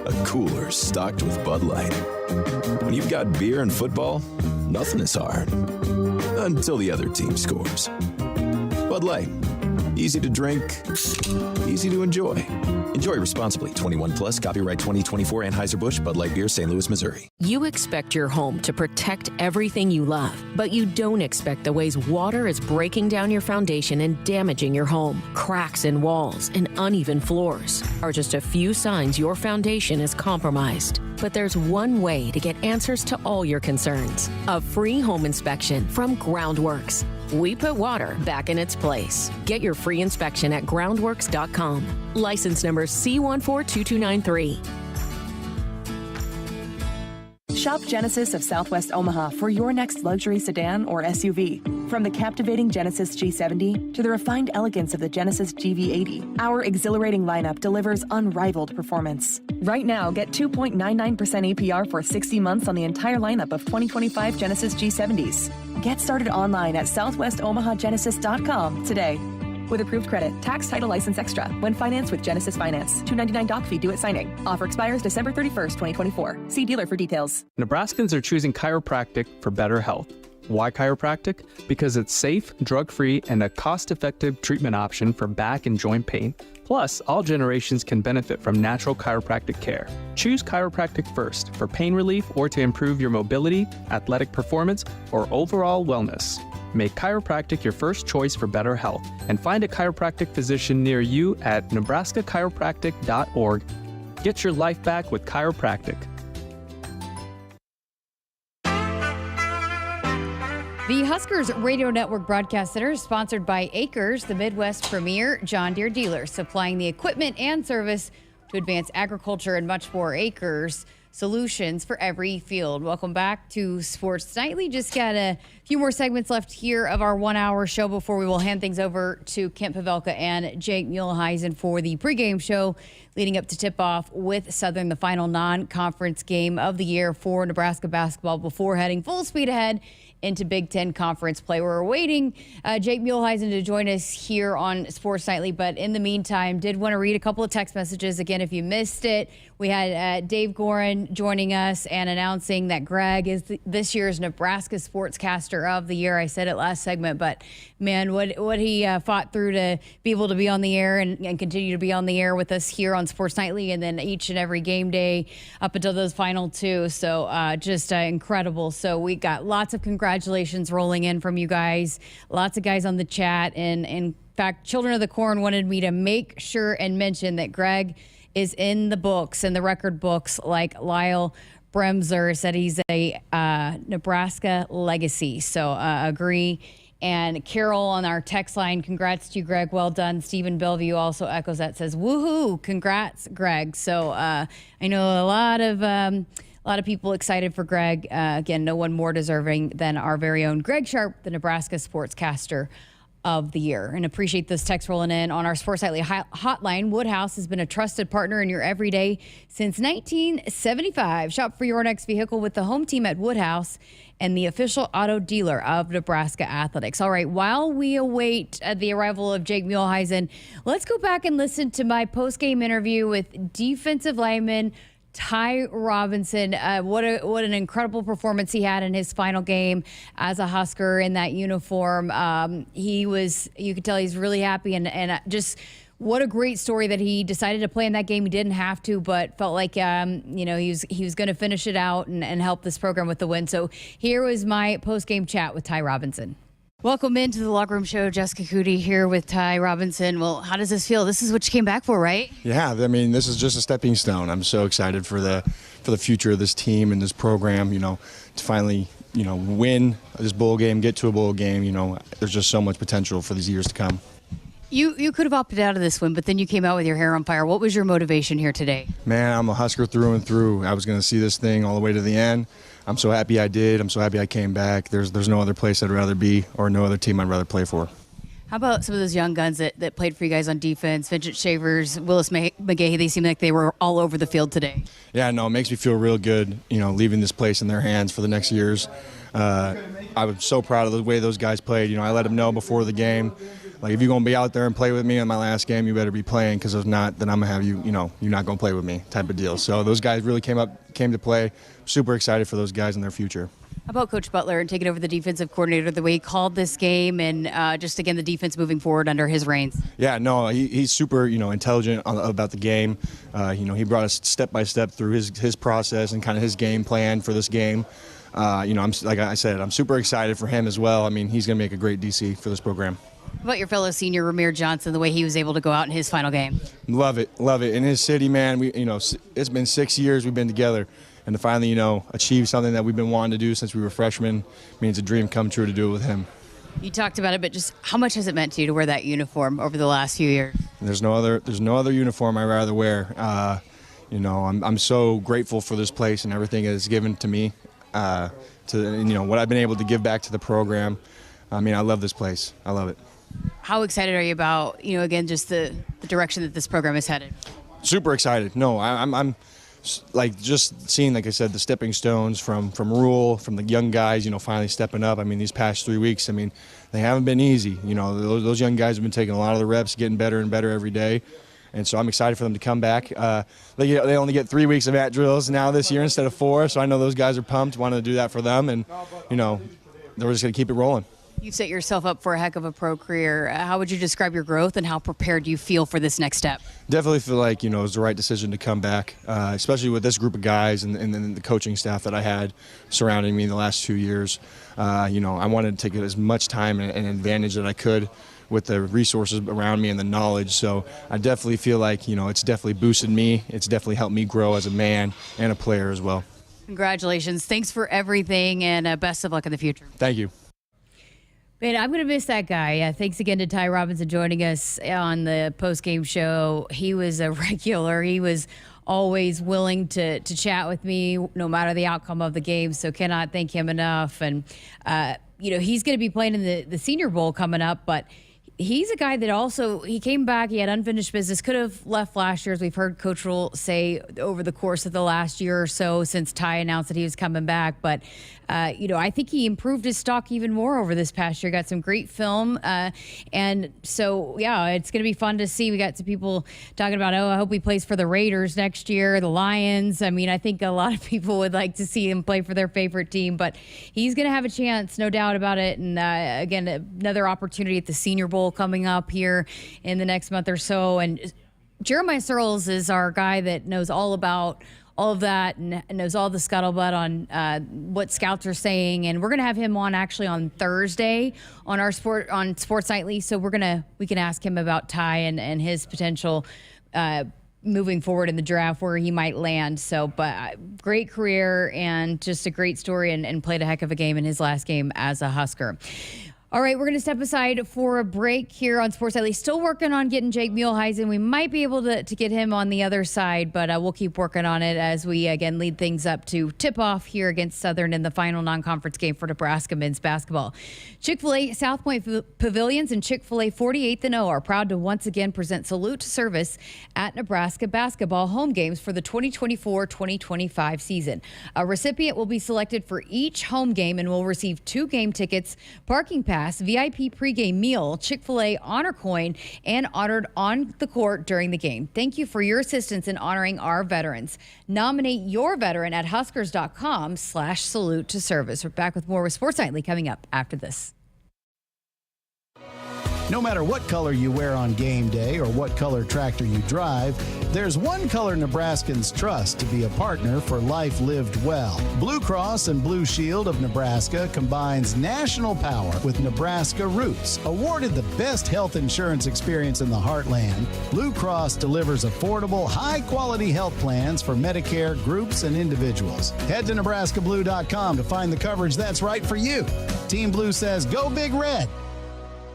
a cooler stocked with Bud Light. When you've got beer and football, nothing is hard, until the other team scores. Bud Light, easy to drink, easy to enjoy. Enjoy responsibly. 21 plus. Copyright 2024 Anheuser-Busch Bud Light Beer, St. Louis, Missouri. You expect your home to protect everything you love, but you don't expect the ways water is breaking down your foundation and damaging your home. Cracks in walls and uneven floors are just a few signs your foundation is compromised. But there's one way to get answers to all your concerns. A free home inspection from Groundworks. We put water back in its place. Get your free inspection at groundworks.com. License number C142293. Shop Genesis of Southwest Omaha for your next luxury sedan or SUV. From the captivating Genesis G70 to the refined elegance of the Genesis GV80, our exhilarating lineup delivers unrivaled performance. Right now, get 2.99% APR for 60 months on the entire lineup of 2025 Genesis G70s. Get started online at southwestomahagenesis.com today. With approved credit, tax, title, license extra. When financed with Genesis Finance. $299 doc fee due at signing. Offer expires December 31st, 2024. See dealer for details. Nebraskans are choosing chiropractic for better health. Why chiropractic? Because it's safe, drug-free, and a cost-effective treatment option for back and joint pain. Plus, all generations can benefit from natural chiropractic care. Choose chiropractic first for pain relief or to improve your mobility, athletic performance, or overall wellness. Make chiropractic your first choice for better health and find a chiropractic physician near you at nebraskachiropractic.org. Get your life back with chiropractic. The Huskers Radio Network Broadcast Center is sponsored by Akrs, the Midwest premier John Deere dealer, supplying the equipment and service to advance agriculture and much more. Akrs, solutions for every field. Welcome back to Sports Nightly. Just got a few more segments left here of our 1 hour show before we will hand things over to Kent Pavelka and Jake Muhleisen for the pregame show leading up to tip-off with Southern, the final non-conference game of the year for Nebraska basketball before heading full speed ahead into Big Ten Conference play. We're awaiting Jake Muhleisen to join us here on Sports Nightly, but in the meantime, did want to read a couple of text messages. Again, if you missed it, we had Dave Gorin joining us and announcing that Greg is this year's Nebraska Sportscaster of the Year. I said it last segment, but man, what he fought through to be able to be on the air and continue to be on the air with us here on Sports Nightly, and then each and every game day up until those final two. So just incredible. So we got lots of congratulations rolling in from you guys. Lots of guys on the chat. And in fact, Children of the Corn wanted me to make sure and mention that Greg is in the books, in the record books, like Lyle Bremser said he's a Nebraska legacy. So agree. And Carol on our text line, congrats to you, Greg. Well done. Stephen Bellevue also echoes that, says, woohoo, congrats, Greg. So I know a lot of people excited for Greg. Again, no one more deserving than our very own Greg Sharpe, the Nebraska Sportscaster of the Year. And appreciate this text rolling in on our Sports Nightly hotline. Woodhouse has been a trusted partner in your everyday since 1975. Shop for your next vehicle with the home team at Woodhouse and the official auto dealer of Nebraska Athletics. All right, while we await the arrival of Jake Muhleisen, let's go back and listen to my post-game interview with defensive lineman Ty Robinson. What an incredible performance he had in his final game as a Husker in that uniform. You could tell he's really happy, and just what a great story that he decided to play in that game. He didn't have to, but felt like he was going to finish it out and help this program with the win. So here was my post-game chat with Ty Robinson. Welcome into the Locker Room Show. Jessica Coody here with Ty Robinson. Well, how does this feel? This is what you came back for, right? Yeah, I mean, this is just a stepping stone. I'm so excited for the future of this team and this program, to finally, win this bowl game, get to a bowl game. There's just so much potential for these years to come. You could have opted out of this one, but then you came out with your hair on fire. What was your motivation here today? Man, I'm a Husker through and through. I was going to see this thing all the way to the end. I'm so happy I did. I'm so happy I came back. There's no other place I'd rather be or no other team I'd rather play for. How about some of those young guns that played for you guys on defense? Vincent Shavers, Willis McGahee, they seem like they were all over the field today. Yeah, no, it makes me feel real good, leaving this place in their hands for the next years. I was so proud of the way those guys played. I let them know before the game, like, if you're going to be out there and play with me in my last game, you better be playing, because if not, then I'm going to have you, you're not going to play with me type of deal. So those guys really came to play. Super excited for those guys and their future. How about Coach Butler and taking over the defensive coordinator, the way he called this game, and just, again, the defense moving forward under his reins? Yeah, no, he's super, intelligent about the game. He brought us step by step through his process and kind of his game plan for this game. Like I said, I'm super excited for him as well. I mean, he's going to make a great DC for this program. How about your fellow senior Ramir Johnson, the way he was able to go out in his final game? Love it. In his city, man, it's been 6 years we've been together, and to finally, achieve something that we've been wanting to do since we were freshmen means a dream come true to do it with him. You talked about it, but just how much has it meant to you to wear that uniform over the last few years? There's no other uniform I'd rather wear. I'm so grateful for this place and everything it's given to me, what I've been able to give back to the program. I mean, I love this place. I love it. How excited are you about, again, just the direction that this program is headed? Super excited. No, I'm like just seeing, like I said, the stepping stones from Rule, from the young guys, finally stepping up. I mean, these past 3 weeks, they haven't been easy. Those young guys have been taking a lot of the reps, getting better and better every day. And so I'm excited for them to come back. They only get 3 weeks of at drills now this year instead of 4. So I know those guys are pumped, wanting to do that for them. And, they're just going to keep it rolling. You've set yourself up for a heck of a pro career. How would you describe your growth, and how prepared do you feel for this next step? Definitely feel like, it was the right decision to come back, especially with this group of guys and then the coaching staff that I had surrounding me the last 2 years. I wanted to take as much time and advantage that I could with the resources around me and the knowledge. So I definitely feel like, it's definitely boosted me. It's definitely helped me grow as a man and a player as well. Congratulations. Thanks for everything, and best of luck in the future. Thank you. Man, I'm going to miss that guy. Thanks again to Ty Robinson joining us on the post-game show. He was a regular. He was always willing to chat with me no matter the outcome of the game. So cannot thank him enough. And, he's going to be playing in the Senior Bowl coming up, but he's a guy that also, he came back, he had unfinished business, could have left last year, as we've heard Coach Rule say over the course of the last year or so since Ty announced that he was coming back. But, I think he improved his stock even more over this past year. Got some great film. And so, it's going to be fun to see. We got some people talking about, I hope he plays for the Raiders next year, the Lions. I mean, I think a lot of people would like to see him play for their favorite team, but he's going to have a chance, no doubt about it. And again, another opportunity at the Senior Bowl coming up here in the next month or so. And Jeremiah Searles is our guy that knows all about all of that and knows all the scuttlebutt on what scouts are saying. And we're going to have him on actually on Thursday on Sports Nightly. So we can ask him about Ty and his potential moving forward in the draft, where he might land. So, but great career and just a great story, and played a heck of a game in his last game as a Husker. All right, we're going to step aside for a break here on Sports Nightly. Still working on getting Jake Muhleisen. We might be able to get him on the other side, but we'll keep working on it as we, again, lead things up to tip-off here against Southern in the final non-conference game for Nebraska men's basketball. Chick-fil-A South Point Pavilions and Chick-fil-A 48th&0 are proud to once again present Salute to Service at Nebraska basketball home games for the 2024-2025 season. A recipient will be selected for each home game and will receive 2 game tickets, parking pass, VIP pregame meal, Chick-fil-A honor coin, and honored on the court during the game. Thank you for your assistance in honoring our veterans. Nominate your veteran at huskers.com/salute to service. We're back with more with Sports Nightly coming up after this. No matter what color you wear on game day or what color tractor you drive, there's one color Nebraskans trust to be a partner for life lived well. Blue Cross and Blue Shield of Nebraska combines national power with Nebraska roots. Awarded the best health insurance experience in the heartland, Blue Cross delivers affordable, high-quality health plans for Medicare groups and individuals. Head to nebraskablue.com to find the coverage that's right for you. Team Blue says, go Big Red.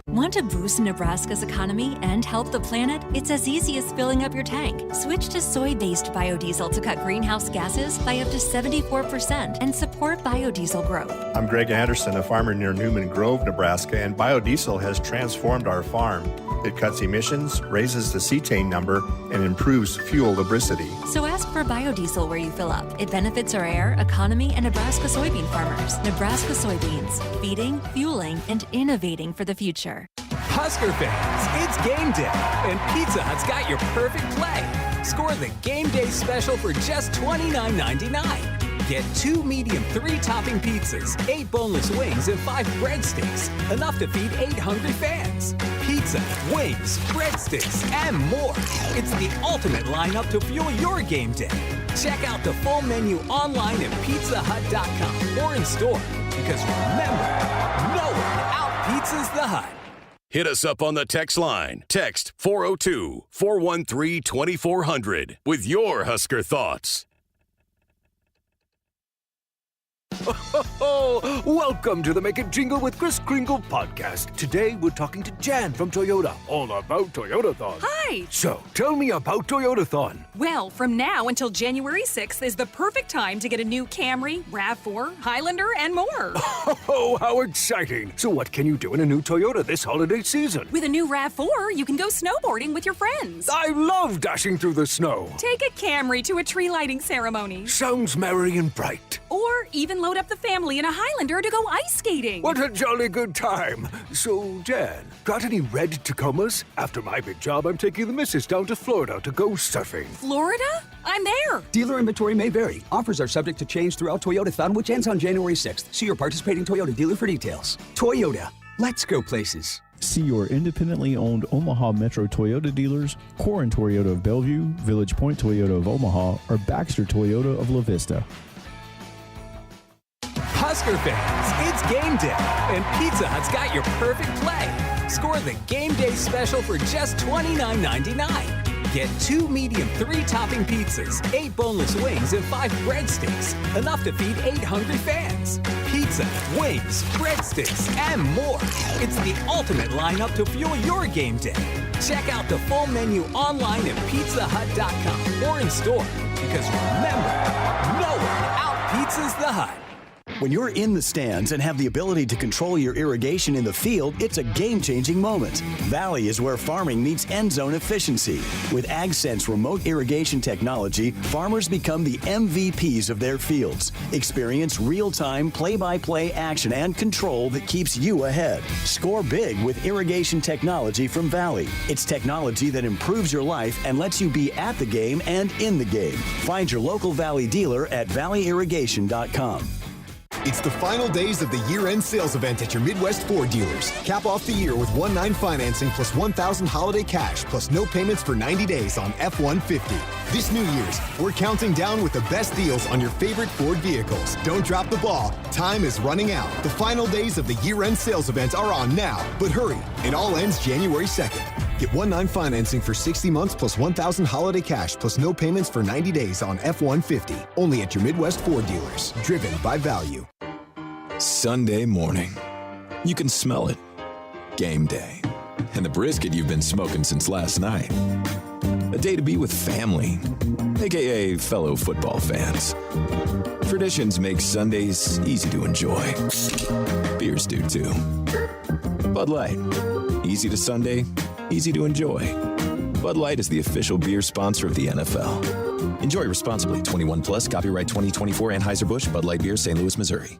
Want to boost Nebraska's economy and help the planet? It's as easy as filling up your tank. Switch to soy-based biodiesel to cut greenhouse gases by up to 74% and support biodiesel growth. I'm Greg Anderson, a farmer near Newman Grove, Nebraska, and biodiesel has transformed our farm. It cuts emissions, raises the cetane number, and improves fuel lubricity. So ask for biodiesel where you fill up. It benefits our air, economy, and Nebraska soybean farmers. Nebraska soybeans, feeding, fueling, and innovating for the future. Husker fans, it's game day, and Pizza Hut's got your perfect play. Score the game day special for just $29.99. Get 2 medium 3-topping pizzas, 8 boneless wings, and 5 breadsticks. Enough to feed 8 hungry fans. Pizza, wings, breadsticks, and more. It's the ultimate lineup to fuel your game day. Check out the full menu online at pizzahut.com or in store. Because remember, no one out-pizzas the Hut. Hit us up on the text line. Text 402-413-2400 with your Husker thoughts. Welcome to the Make It Jingle with Kris Kringle podcast. Today we're talking to Jan from Toyota, all about Toyotathon. Hi! So, tell me about Toyotathon. Well, from now until January 6th is the perfect time to get a new Camry, RAV4, Highlander, and more. Oh, how exciting! So what can you do in a new Toyota this holiday season? With a new RAV4, you can go snowboarding with your friends. I love dashing through the snow. Take a Camry to a tree lighting ceremony. Sounds merry and bright. Or even load up the family in a Highlander to go ice skating. What a jolly good time. So, Jan, got any red Tacomas? After my big job, I'm taking the missus down to Florida to go surfing. Florida? I'm there. Dealer inventory may vary. Offers are subject to change throughout Toyotathon, which ends on January 6th. See your participating Toyota dealer for details. Toyota. Let's go places. See your independently owned Omaha Metro Toyota dealers, Corin Toyota of Bellevue, Village Point Toyota of Omaha, or Baxter Toyota of La Vista. Husker fans, it's game day, and Pizza Hut's got your perfect play. Score the game day special for just $29.99. Get 2 medium 3-topping pizzas, 8 boneless wings, and 5 breadsticks. Enough to feed 8 hungry fans. Pizza, pizza, wings, breadsticks, and more. It's the ultimate lineup to fuel your game day. Check out the full menu online at pizzahut.com or in store. Because remember, no one out-pizzas the Hut. When you're in the stands and have the ability to control your irrigation in the field, it's a game-changing moment. Valley is where farming meets end-zone efficiency. With AgSense remote irrigation technology, farmers become the MVPs of their fields. Experience real-time, play-by-play action and control that keeps you ahead. Score big with irrigation technology from Valley. It's technology that improves your life and lets you be at the game and in the game. Find your local Valley dealer at valleyirrigation.com. It's the final days of the year-end sales event at your Midwest Ford dealers. Cap off the year with 1.9 financing plus $1,000 holiday cash plus no payments for 90 days on F-150. This New Year's, we're counting down with the best deals on your favorite Ford vehicles. Don't drop the ball. Time is running out. The final days of the year-end sales event are on now. But hurry, it all ends January 2nd. Get 1.9 financing for 60 months plus $1,000 holiday cash plus no payments for 90 days on F-150. Only at your Midwest Ford dealers. Driven by value. Sunday morning. You can smell it. Game day. And the brisket you've been smoking since last night. A day to be with family, aka fellow football fans. Traditions make Sundays easy to enjoy. Beers do too. Bud Light. Easy to Sunday, easy to enjoy. Bud Light is the official beer sponsor of the NFL. Enjoy responsibly. 21 plus. Copyright 2024 Anheuser-Busch. Bud Light Beer, St. Louis, Missouri.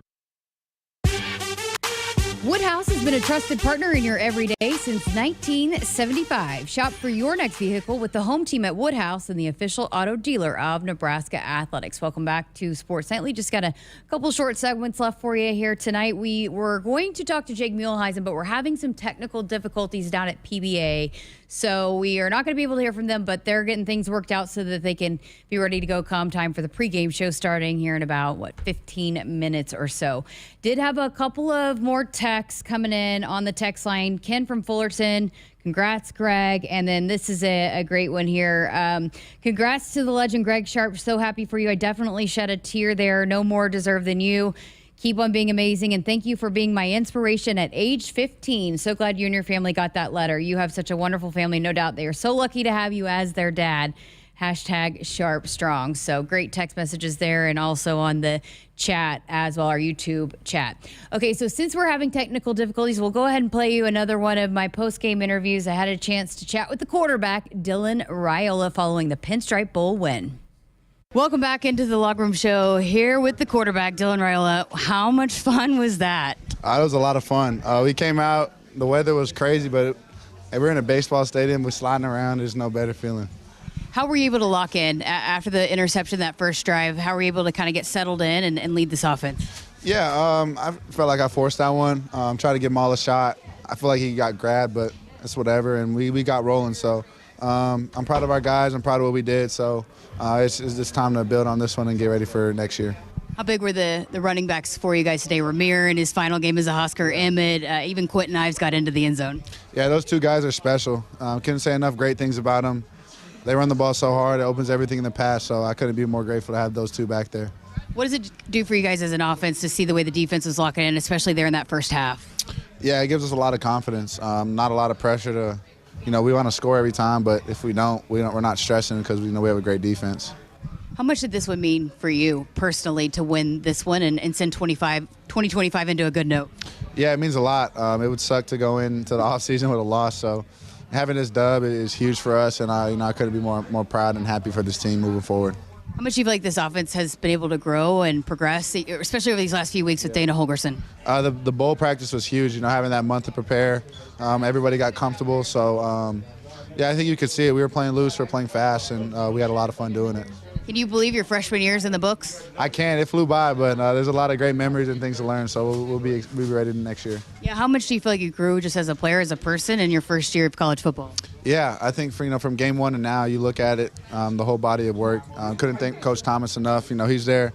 Woodhouse has been a trusted partner in your everyday since 1975. Shop for your next vehicle with the home team at Woodhouse and the official auto dealer of Nebraska Athletics. Welcome back to Sports Nightly. Just got a couple short segments left for you here tonight. We were going to talk to Jake Muhleisen, but we're having some technical difficulties down at PBA. So we are not going to be able to hear from them, but they're getting things worked out so that they can be ready to go come time for the pregame show starting here in about, 15 minutes or so. Did have a couple of more texts coming in on the text line. Ken from Fullerton, congrats, Greg. And then this is a great one here. Congrats to the legend, Greg Sharpe. So happy for you. I definitely shed a tear there. No more deserved than you. Keep on being amazing, and thank you for being my inspiration at age 15. So glad you and your family got that letter. You have such a wonderful family. No doubt they are so lucky to have you as their dad. Hashtag Sharpe Strong. So great text messages there and also on the chat as well, our YouTube chat. Okay, so since we're having technical difficulties, we'll go ahead and play you another one of my post-game interviews. I had a chance to chat with the quarterback, Dylan Raiola, following the Pinstripe Bowl win. Welcome back into the Locker Room Show here with the quarterback, Dylan Raiola. How much fun was that? It was a lot of fun. We came out, the weather was crazy, but we're in a baseball stadium, we're sliding around, there's no better feeling. How were you able to lock in after the interception that first drive? How were you able to kind of get settled in and lead this offense? Yeah, I felt like I forced that one. Tried to give him all a shot. I feel like he got grabbed, but it's whatever, and we got rolling. So I'm proud of our guys. I'm proud of what we did. So it's just time to build on this one and get ready for next year. How big were the running backs for you guys today? Ramir in his final game as a Husker, Emmett, even Quentin Ives got into the end zone. Yeah, those two guys are special. Couldn't say enough great things about them. They run the ball so hard, it opens everything in the pass, so I couldn't be more grateful to have those two back there. What does it do for you guys as an offense to see the way the defense was locking in, especially there in that first half? Yeah, it gives us a lot of confidence. Not a lot of pressure to, we want to score every time, but if we don't, we're not stressing because we know we have a great defense. How much did this one mean for you personally to win this one and send 2025 into a good note? Yeah, it means a lot. It would suck to go into the offseason with a loss, so having this dub is huge for us, and I couldn't be more proud and happy for this team moving forward. How much do you feel like this offense has been able to grow and progress, especially over these last few weeks with Dana Holgorsen? The bowl practice was huge, having that month to prepare. Everybody got comfortable, so I think you could see it. We were playing loose, we were playing fast, and we had a lot of fun doing it. Can you believe your freshman year's in the books? I can. It flew by, but there's a lot of great memories and things to learn, so we'll be ready next year. Yeah, how much do you feel like you grew just as a player, as a person, in your first year of college football? Yeah, I think from game one to now, you look at it, the whole body of work. Couldn't thank Coach Thomas enough. He's there,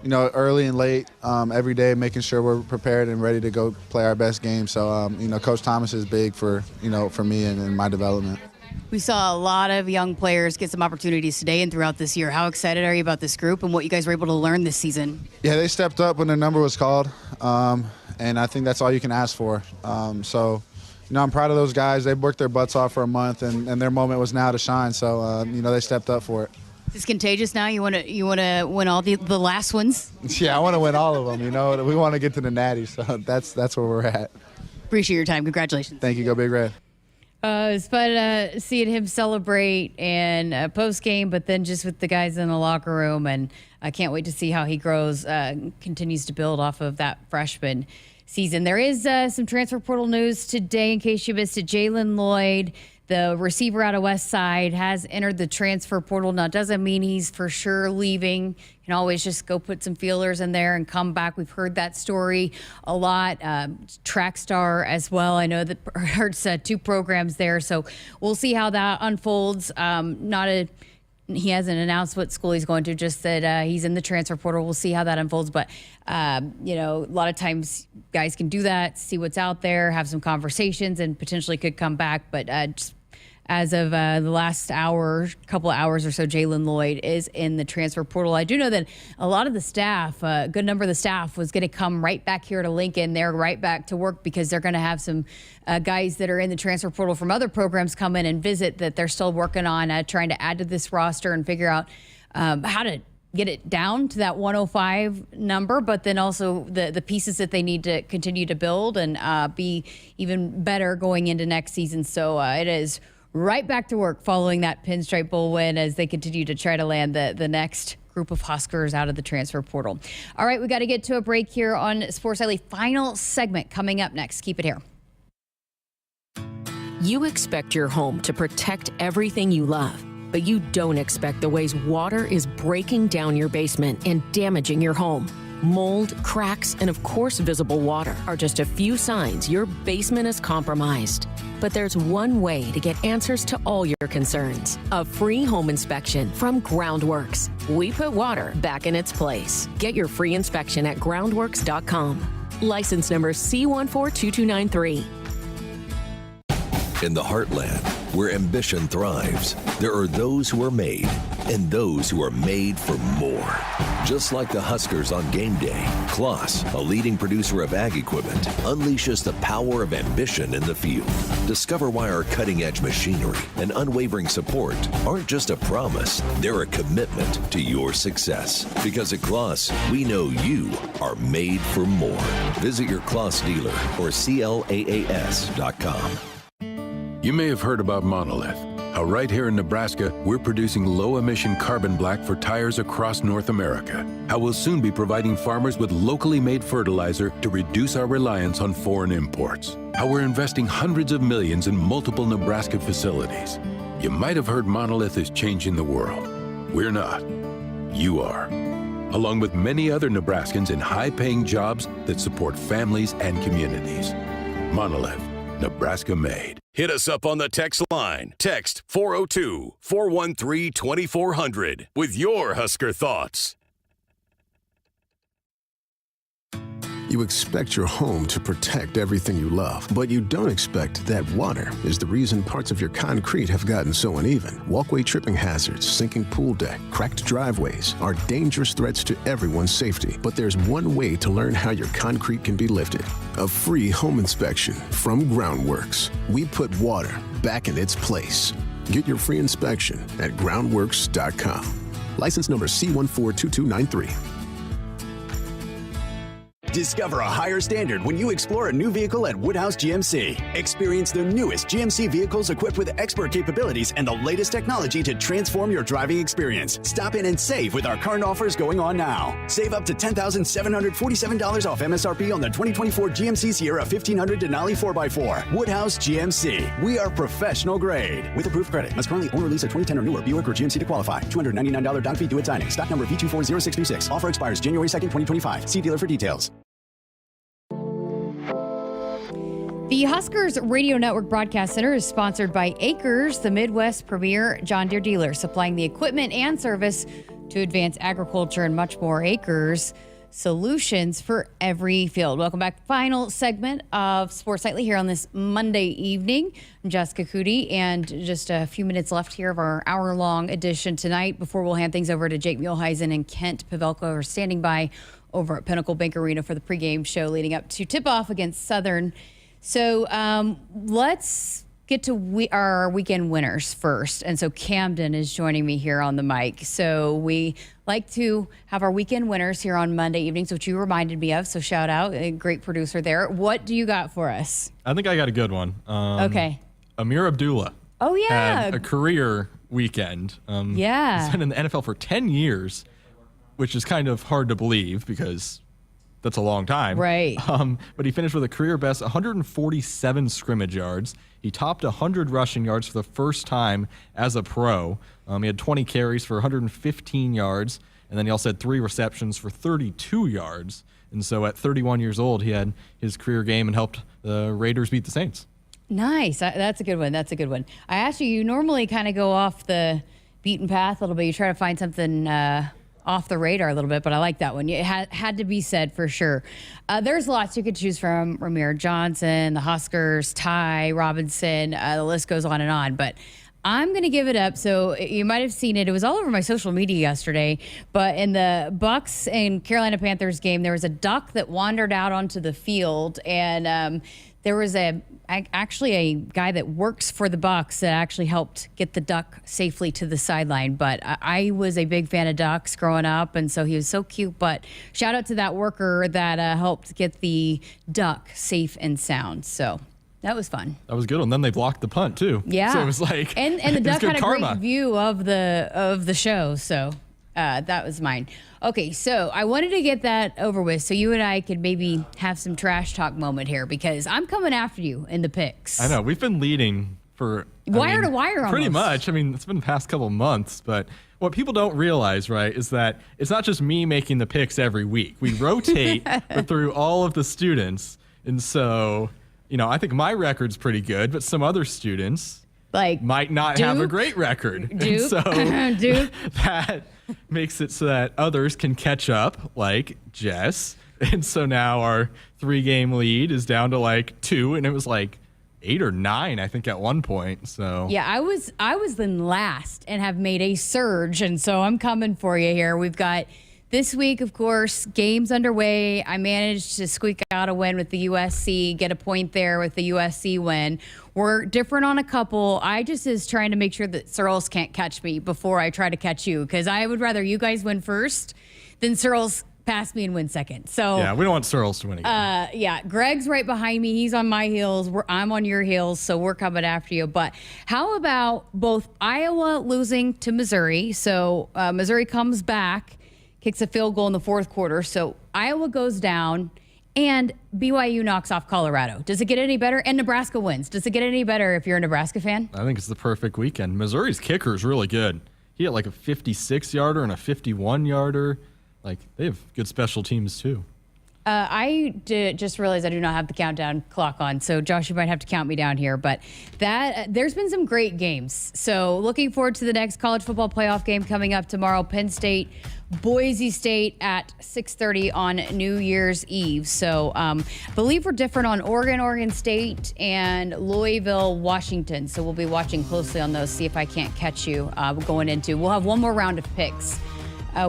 early and late, every day, making sure we're prepared and ready to go play our best game. So, Coach Thomas is big for me and my development. We saw a lot of young players get some opportunities today and throughout this year. How excited are you about this group and what you guys were able to learn this season? Yeah, they stepped up when their number was called, and I think that's all you can ask for. So, I'm proud of those guys. They worked their butts off for a month, and their moment was now to shine. So, they stepped up for it. Is this contagious now? You want to win all the last ones? Yeah, I want to win all of them. We want to get to the Natty, so that's where we're at. Appreciate your time. Congratulations. Thank you. Go Big Red. It's fun seeing him celebrate and post-game, but then just with the guys in the locker room, and I can't wait to see how he grows, continues to build off of that freshman season. There is some transfer portal news today, in case you missed it. Jalen Lloyd, the receiver out of West Side, has entered the transfer portal. Now, it doesn't mean he's for sure leaving. You can always just go put some feelers in there and come back. We've heard that story a lot. Track star as well. I know that Hurts 2 programs there, so we'll see how that unfolds. He hasn't announced what school he's going to, just that he's in the transfer portal. We'll see how that unfolds. But, a lot of times guys can do that, see what's out there, have some conversations, and potentially could come back. But just as of the last couple of hours or so, Jalen Lloyd is in the transfer portal. I do know that a lot of the staff, a good number of the staff, was going to come right back here to Lincoln. They're right back to work because they're going to have some guys that are in the transfer portal from other programs come in and visit that they're still working on trying to add to this roster and figure out how to get it down to that 105 number, but then also the pieces that they need to continue to build and be even better going into next season. So it is right back to work following that Pinstripe Bowl win as they continue to try to land the next group of Huskers out of the transfer portal. All right, we got to get to a break here on Sports Nightly. Final segment coming up next. Keep it here. You expect your home to protect everything you love, but you don't expect the ways water is breaking down your basement and damaging your home. Mold, cracks, and of course visible water are just a few signs your basement is compromised. But there's one way to get answers to all your concerns. A free home inspection from Groundworks. We put water back in its place. Get your free inspection at groundworks.com. License number C142293. In the heartland, where ambition thrives, there are those who are made and those who are made for more. Just like the Huskers on game day, Kloss, a leading producer of ag equipment, unleashes the power of ambition in the field. Discover why our cutting-edge machinery and unwavering support aren't just a promise, they're a commitment to your success. Because at Kloss, we know you are made for more. Visit your Kloss dealer or CLAAS.com. You may have heard about Monolith, how right here in Nebraska, we're producing low-emission carbon black for tires across North America. How we'll soon be providing farmers with locally made fertilizer to reduce our reliance on foreign imports. How we're investing hundreds of millions in multiple Nebraska facilities. You might have heard Monolith is changing the world. We're not. You are. Along with many other Nebraskans in high-paying jobs that support families and communities. Monolith, Nebraska made. Hit us up on the text line. Text 402-413-2400 with your Husker thoughts. You expect your home to protect everything you love, but you don't expect that water is the reason parts of your concrete have gotten so uneven. Walkway tripping hazards, sinking pool deck, cracked driveways are dangerous threats to everyone's safety. But there's one way to learn how your concrete can be lifted. A free home inspection from Groundworks. We put water back in its place. Get your free inspection at groundworks.com. License number C142293. Discover a higher standard when you explore a new vehicle at Woodhouse GMC. Experience the newest GMC vehicles equipped with expert capabilities and the latest technology to transform your driving experience. Stop in and save with our current offers going on now. Save up to $10,747 off MSRP on the 2024 GMC Sierra 1500 Denali 4x4. Woodhouse GMC. We are professional grade. With approved credit. Must currently own or lease a 2010 or newer Buick or GMC to qualify. $299 down fee due at signing. Stock number V240636. Offer expires January 2nd, 2025. See dealer for details. The Huskers Radio Network Broadcast Center is sponsored by Akrs, the Midwest premier John Deere dealer, supplying the equipment and service to advance agriculture and much more. Akrs solutions for every field. Welcome back. Final segment of Sports Nightly here on this Monday evening. I'm Jessica Coody, and just a few minutes left here of our hour-long edition tonight before we'll hand things over to Jake Muhleisen and Kent Pavelka, who are standing by over at Pinnacle Bank Arena for the pregame show leading up to tip-off against Southern. So let's get to our weekend winners first. And so Camden is joining me here on the mic. So we like to have our weekend winners here on Monday evenings, which you reminded me of. So shout out, a great producer there. What do you got for us? I think I got a good one. Okay. Amir Abdullah. Oh, yeah. Had a career weekend. Yeah. He's been in the NFL for 10 years, which is kind of hard to believe because that's a long time. Right. But he finished with a career best 147 scrimmage yards. He topped 100 rushing yards for the first time as a pro. He had 20 carries for 115 yards, and then he also had 3 receptions for 32 yards. And so at 31 years old, he had his career game and helped the Raiders beat the Saints. Nice. That's a good one. That's a good one. I asked you normally kind of go off the beaten path a little bit. You try to find something off the radar a little bit, but I like that one. It had to be said for sure. There's lots you could choose from. Ramir Johnson, the Huskers, Ty Robinson, the list goes on. But I'm going to give it up. So you might have seen it. It was all over my social media yesterday. But in the Bucs and Carolina Panthers game, there was a duck that wandered out onto the field, and there was actually a guy that works for the Bucs that actually helped get the duck safely to the sideline. But I was a big fan of ducks growing up, and so he was so cute. But shout out to that worker that helped get the duck safe and sound. So that was fun. That was good. And then they blocked the punt too. Yeah. So it was like, and the duck had a karma. great view of the show. So that was mine. Okay, so I wanted to get that over with so you and I could maybe have some trash talk moment here because I'm coming after you in the picks. I know. We've been leading for wire to wire almost. Pretty much. I mean, it's been the past couple of months, but what people don't realize, right, is that it's not just me making the picks every week. We rotate through all of the students. And so, I think my record's pretty good, but some other students might not have a great record. Duke. And so Duke. that makes it so that others can catch up, like Jess. And so now our 3-game lead is down to 2, and it was 8 or 9, I think, at one point. So yeah, I was then last and have made a surge, and so I'm coming for you here. We've got this week, of course, games underway. I managed to squeak out a win with the USC, get a point there with the USC win. We're different on a couple. I just is trying to make sure that Searles can't catch me before I try to catch you, because I would rather you guys win first than Searles pass me and win second. So yeah, we don't want Searles to win again. Yeah, Greg's right behind me. He's on my heels. I'm on your heels, so we're coming after you. But how about both Iowa losing to Missouri? So Missouri comes back, kicks a field goal in the fourth quarter. So Iowa goes down, and BYU knocks off Colorado. Does it get any better? And Nebraska wins. Does it get any better if you're a Nebraska fan? I think it's the perfect weekend. Missouri's kicker is really good. He had a 56-yarder and a 51-yarder. They have good special teams, too. I just realized I do not have the countdown clock on, so Josh, you might have to count me down here. But there's been some great games. So looking forward to the next college football playoff game coming up tomorrow. Penn State, Boise State at 6:30 on New Year's Eve. So I believe we're different on Oregon State, and Louisville, Washington. So we'll be watching closely on those, see if I can't catch you going into. We'll have one more round of picks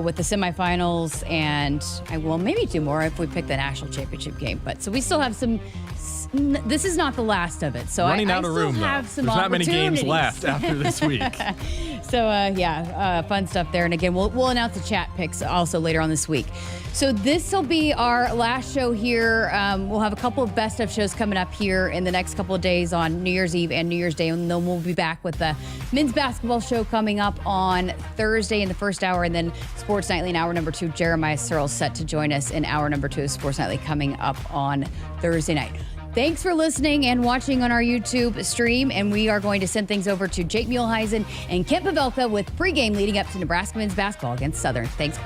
with the semifinals, and I will maybe 2 more if we pick the national championship game. But so we still have some. This is not the last of it. So running I out of still room. Have some There's not many games opportunities left after this week. So fun stuff there. And again, we'll announce the chat picks also later on this week. So this will be our last show here. We'll have a couple of best of shows coming up here in the next couple of days on New Year's Eve and New Year's Day. And then we'll be back with the men's basketball show coming up on Thursday in the first hour. And then Sports Nightly in hour number 2. Jeremiah Searles set to join us in hour number 2 of Sports Nightly coming up on Thursday night. Thanks for listening and watching on our YouTube stream. And we are going to send things over to Jake Muhleisen and Kent Pavelka with pregame leading up to Nebraska men's basketball against Southern. Thanks.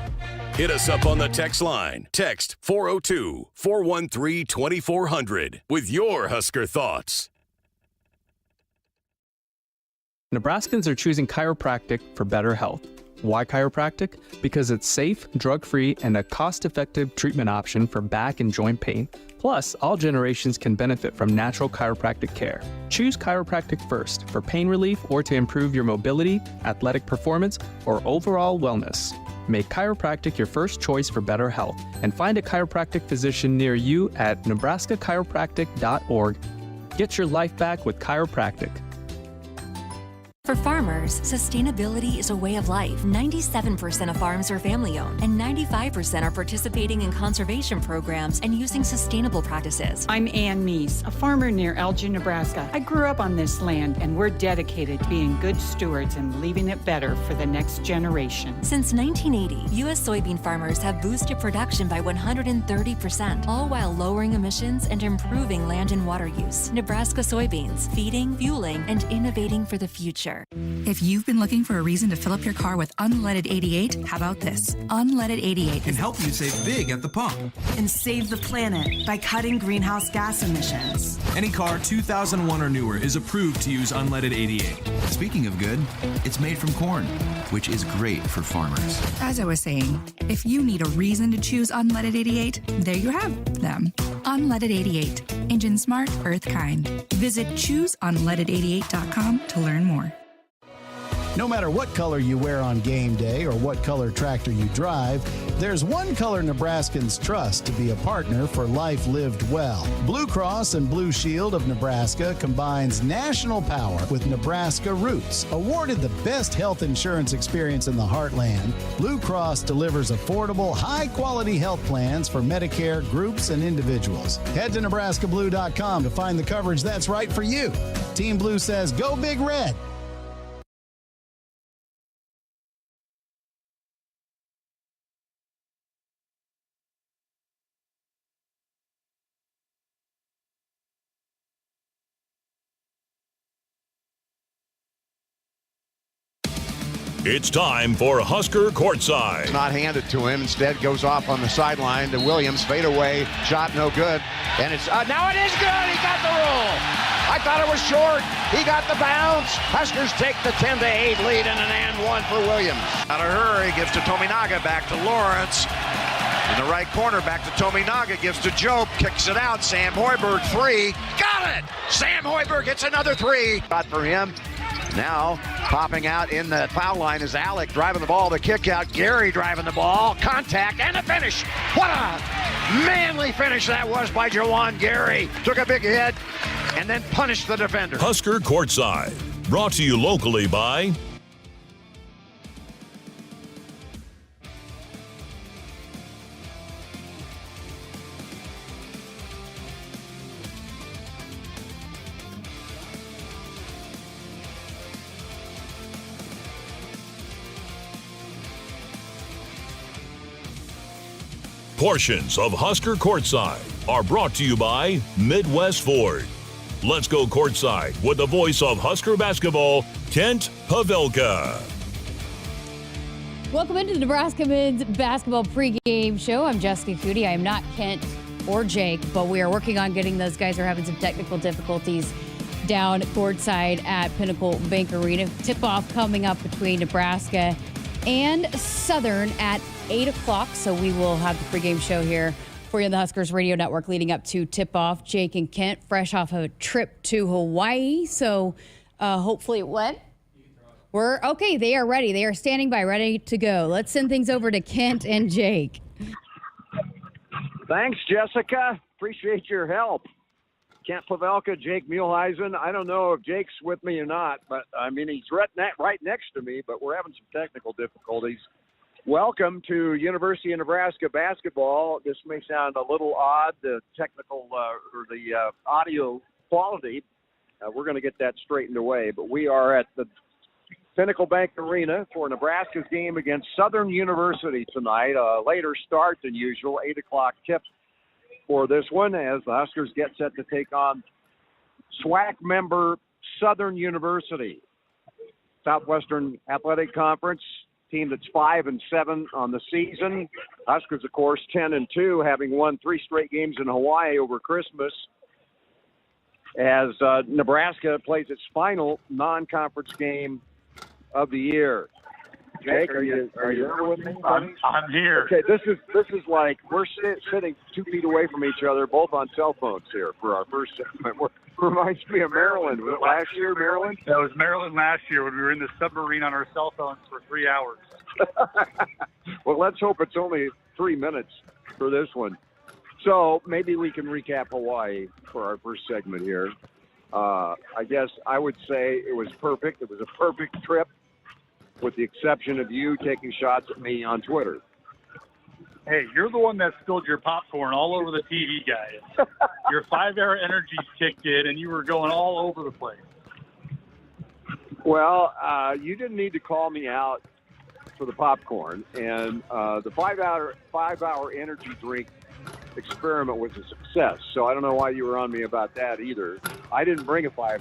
Hit us up on the text line. Text 402-413-2400 with your Husker thoughts. Nebraskans are choosing chiropractic for better health. Why chiropractic? Because it's safe, drug-free, and a cost-effective treatment option for back and joint pain. Plus, all generations can benefit from natural chiropractic care. Choose chiropractic first for pain relief or to improve your mobility, athletic performance, or overall wellness. Make chiropractic your first choice for better health, and find a chiropractic physician near you at nebraska-chiropractic.org. Get your life back with chiropractic. For farmers, sustainability is a way of life. 97% of farms are family-owned, and 95% are participating in conservation programs and using sustainable practices. I'm Ann Meese, a farmer near Elgin, Nebraska. I grew up on this land, and we're dedicated to being good stewards and leaving it better for the next generation. Since 1980, U.S. soybean farmers have boosted production by 130%, all while lowering emissions and improving land and water use. Nebraska soybeans, feeding, fueling, and innovating for the future. If you've been looking for a reason to fill up your car with unleaded 88, how about this? Unleaded 88 can help you save big at the pump and save the planet by cutting greenhouse gas emissions. Any car 2001 or newer is approved to use unleaded 88. Speaking of good, it's made from corn, which is great for farmers. As I was saying, if you need a reason to choose unleaded 88, there you have them. Unleaded 88. Engine smart, earth kind. Visit chooseunleaded88.com to learn more. No matter what color you wear on game day or what color tractor you drive, there's one color Nebraskans trust to be a partner for life lived well. Blue Cross and Blue Shield of Nebraska combines national power with Nebraska roots. Awarded the best health insurance experience in the heartland, Blue Cross delivers affordable, high-quality health plans for Medicare, groups, and individuals. Head to nebraskablue.com to find the coverage that's right for you. Team Blue says, go Big Red. It's time for Husker Courtside. It's not handed to him. Instead, goes off on the sideline to Williams. Fade away. Shot no good. And it's now it is good. He got the roll. I thought it was short. He got the bounce. Huskers take the 10-8 lead and an and one for Williams. Out of hurry. Gives to Tominaga. Back to Lawrence. In the right corner. Back to Tominaga. Gives to Jobe. Kicks it out. Sam Hoiberg, three. Got it. Sam Hoiberg gets another three. Shot for him. Now, popping out in the foul line is Alec driving the ball, the kick out, Gary driving the ball, contact, and the finish. What a manly finish that was by Jawan Gary. Took a big hit and then punished the defender. Husker Courtside, brought to you locally by Portions of Husker Courtside are brought to you by Midwest Ford. Let's go courtside with the voice of Husker basketball, Kent Pavelka. Welcome into the Nebraska men's basketball pregame show. I'm Jessica Coody. I am not Kent or Jake, but we are working on getting those guys who are having some technical difficulties down courtside at Pinnacle Bank Arena. Tip-off coming up between Nebraska and Southern at 8 o'clock. So we will have the pregame show here for you on the Huskers Radio Network leading up to tip-off. Jake and Kent fresh off of a trip to Hawaii. So hopefully it went. We're okay. They are ready. They are standing by, ready to go. Let's send things over to Kent and Jake. Thanks, Jessica. Appreciate your help. Kent Pavelka, Jake Muhleisen. I don't know if Jake's with me or not, but I mean, he's right next to me, but we're having some technical difficulties. Welcome to University of Nebraska basketball. This may sound a little odd, the technical or the audio quality. We're going to get that straightened away, but we are at the Pinnacle Bank Arena for Nebraska's game against Southern University tonight. A later start than usual, 8 o'clock tip for this one as the Huskers get set to take on SWAC member Southern University. Southwestern Athletic Conference team that's 5-7 on the season. Huskers, of course, 10-2, having won 3 straight games in Hawaii over Christmas. As Nebraska plays its final non-conference game of the year. Jake, are you there with me? I'm here. Okay, this is like we're sitting 2 feet away from each other, both on cell phones here for our first segment. Reminds me of Maryland. Was it last year, Maryland? That was Maryland last year when we were in the submarine on our cell phones for 3 hours. Well, let's hope it's only 3 minutes for this one. So maybe we can recap Hawaii for our first segment here. I guess I would say it was perfect. It was a perfect trip, with the exception of you taking shots at me on Twitter. Hey, you're the one that spilled your popcorn all over the TV, guys. Your 5-hour energy kicked in, and you were going all over the place. Well, you didn't need to call me out for the popcorn, and the 5-hour energy drink experiment was a success. So I don't know why you were on me about that either. I didn't bring a 5-hour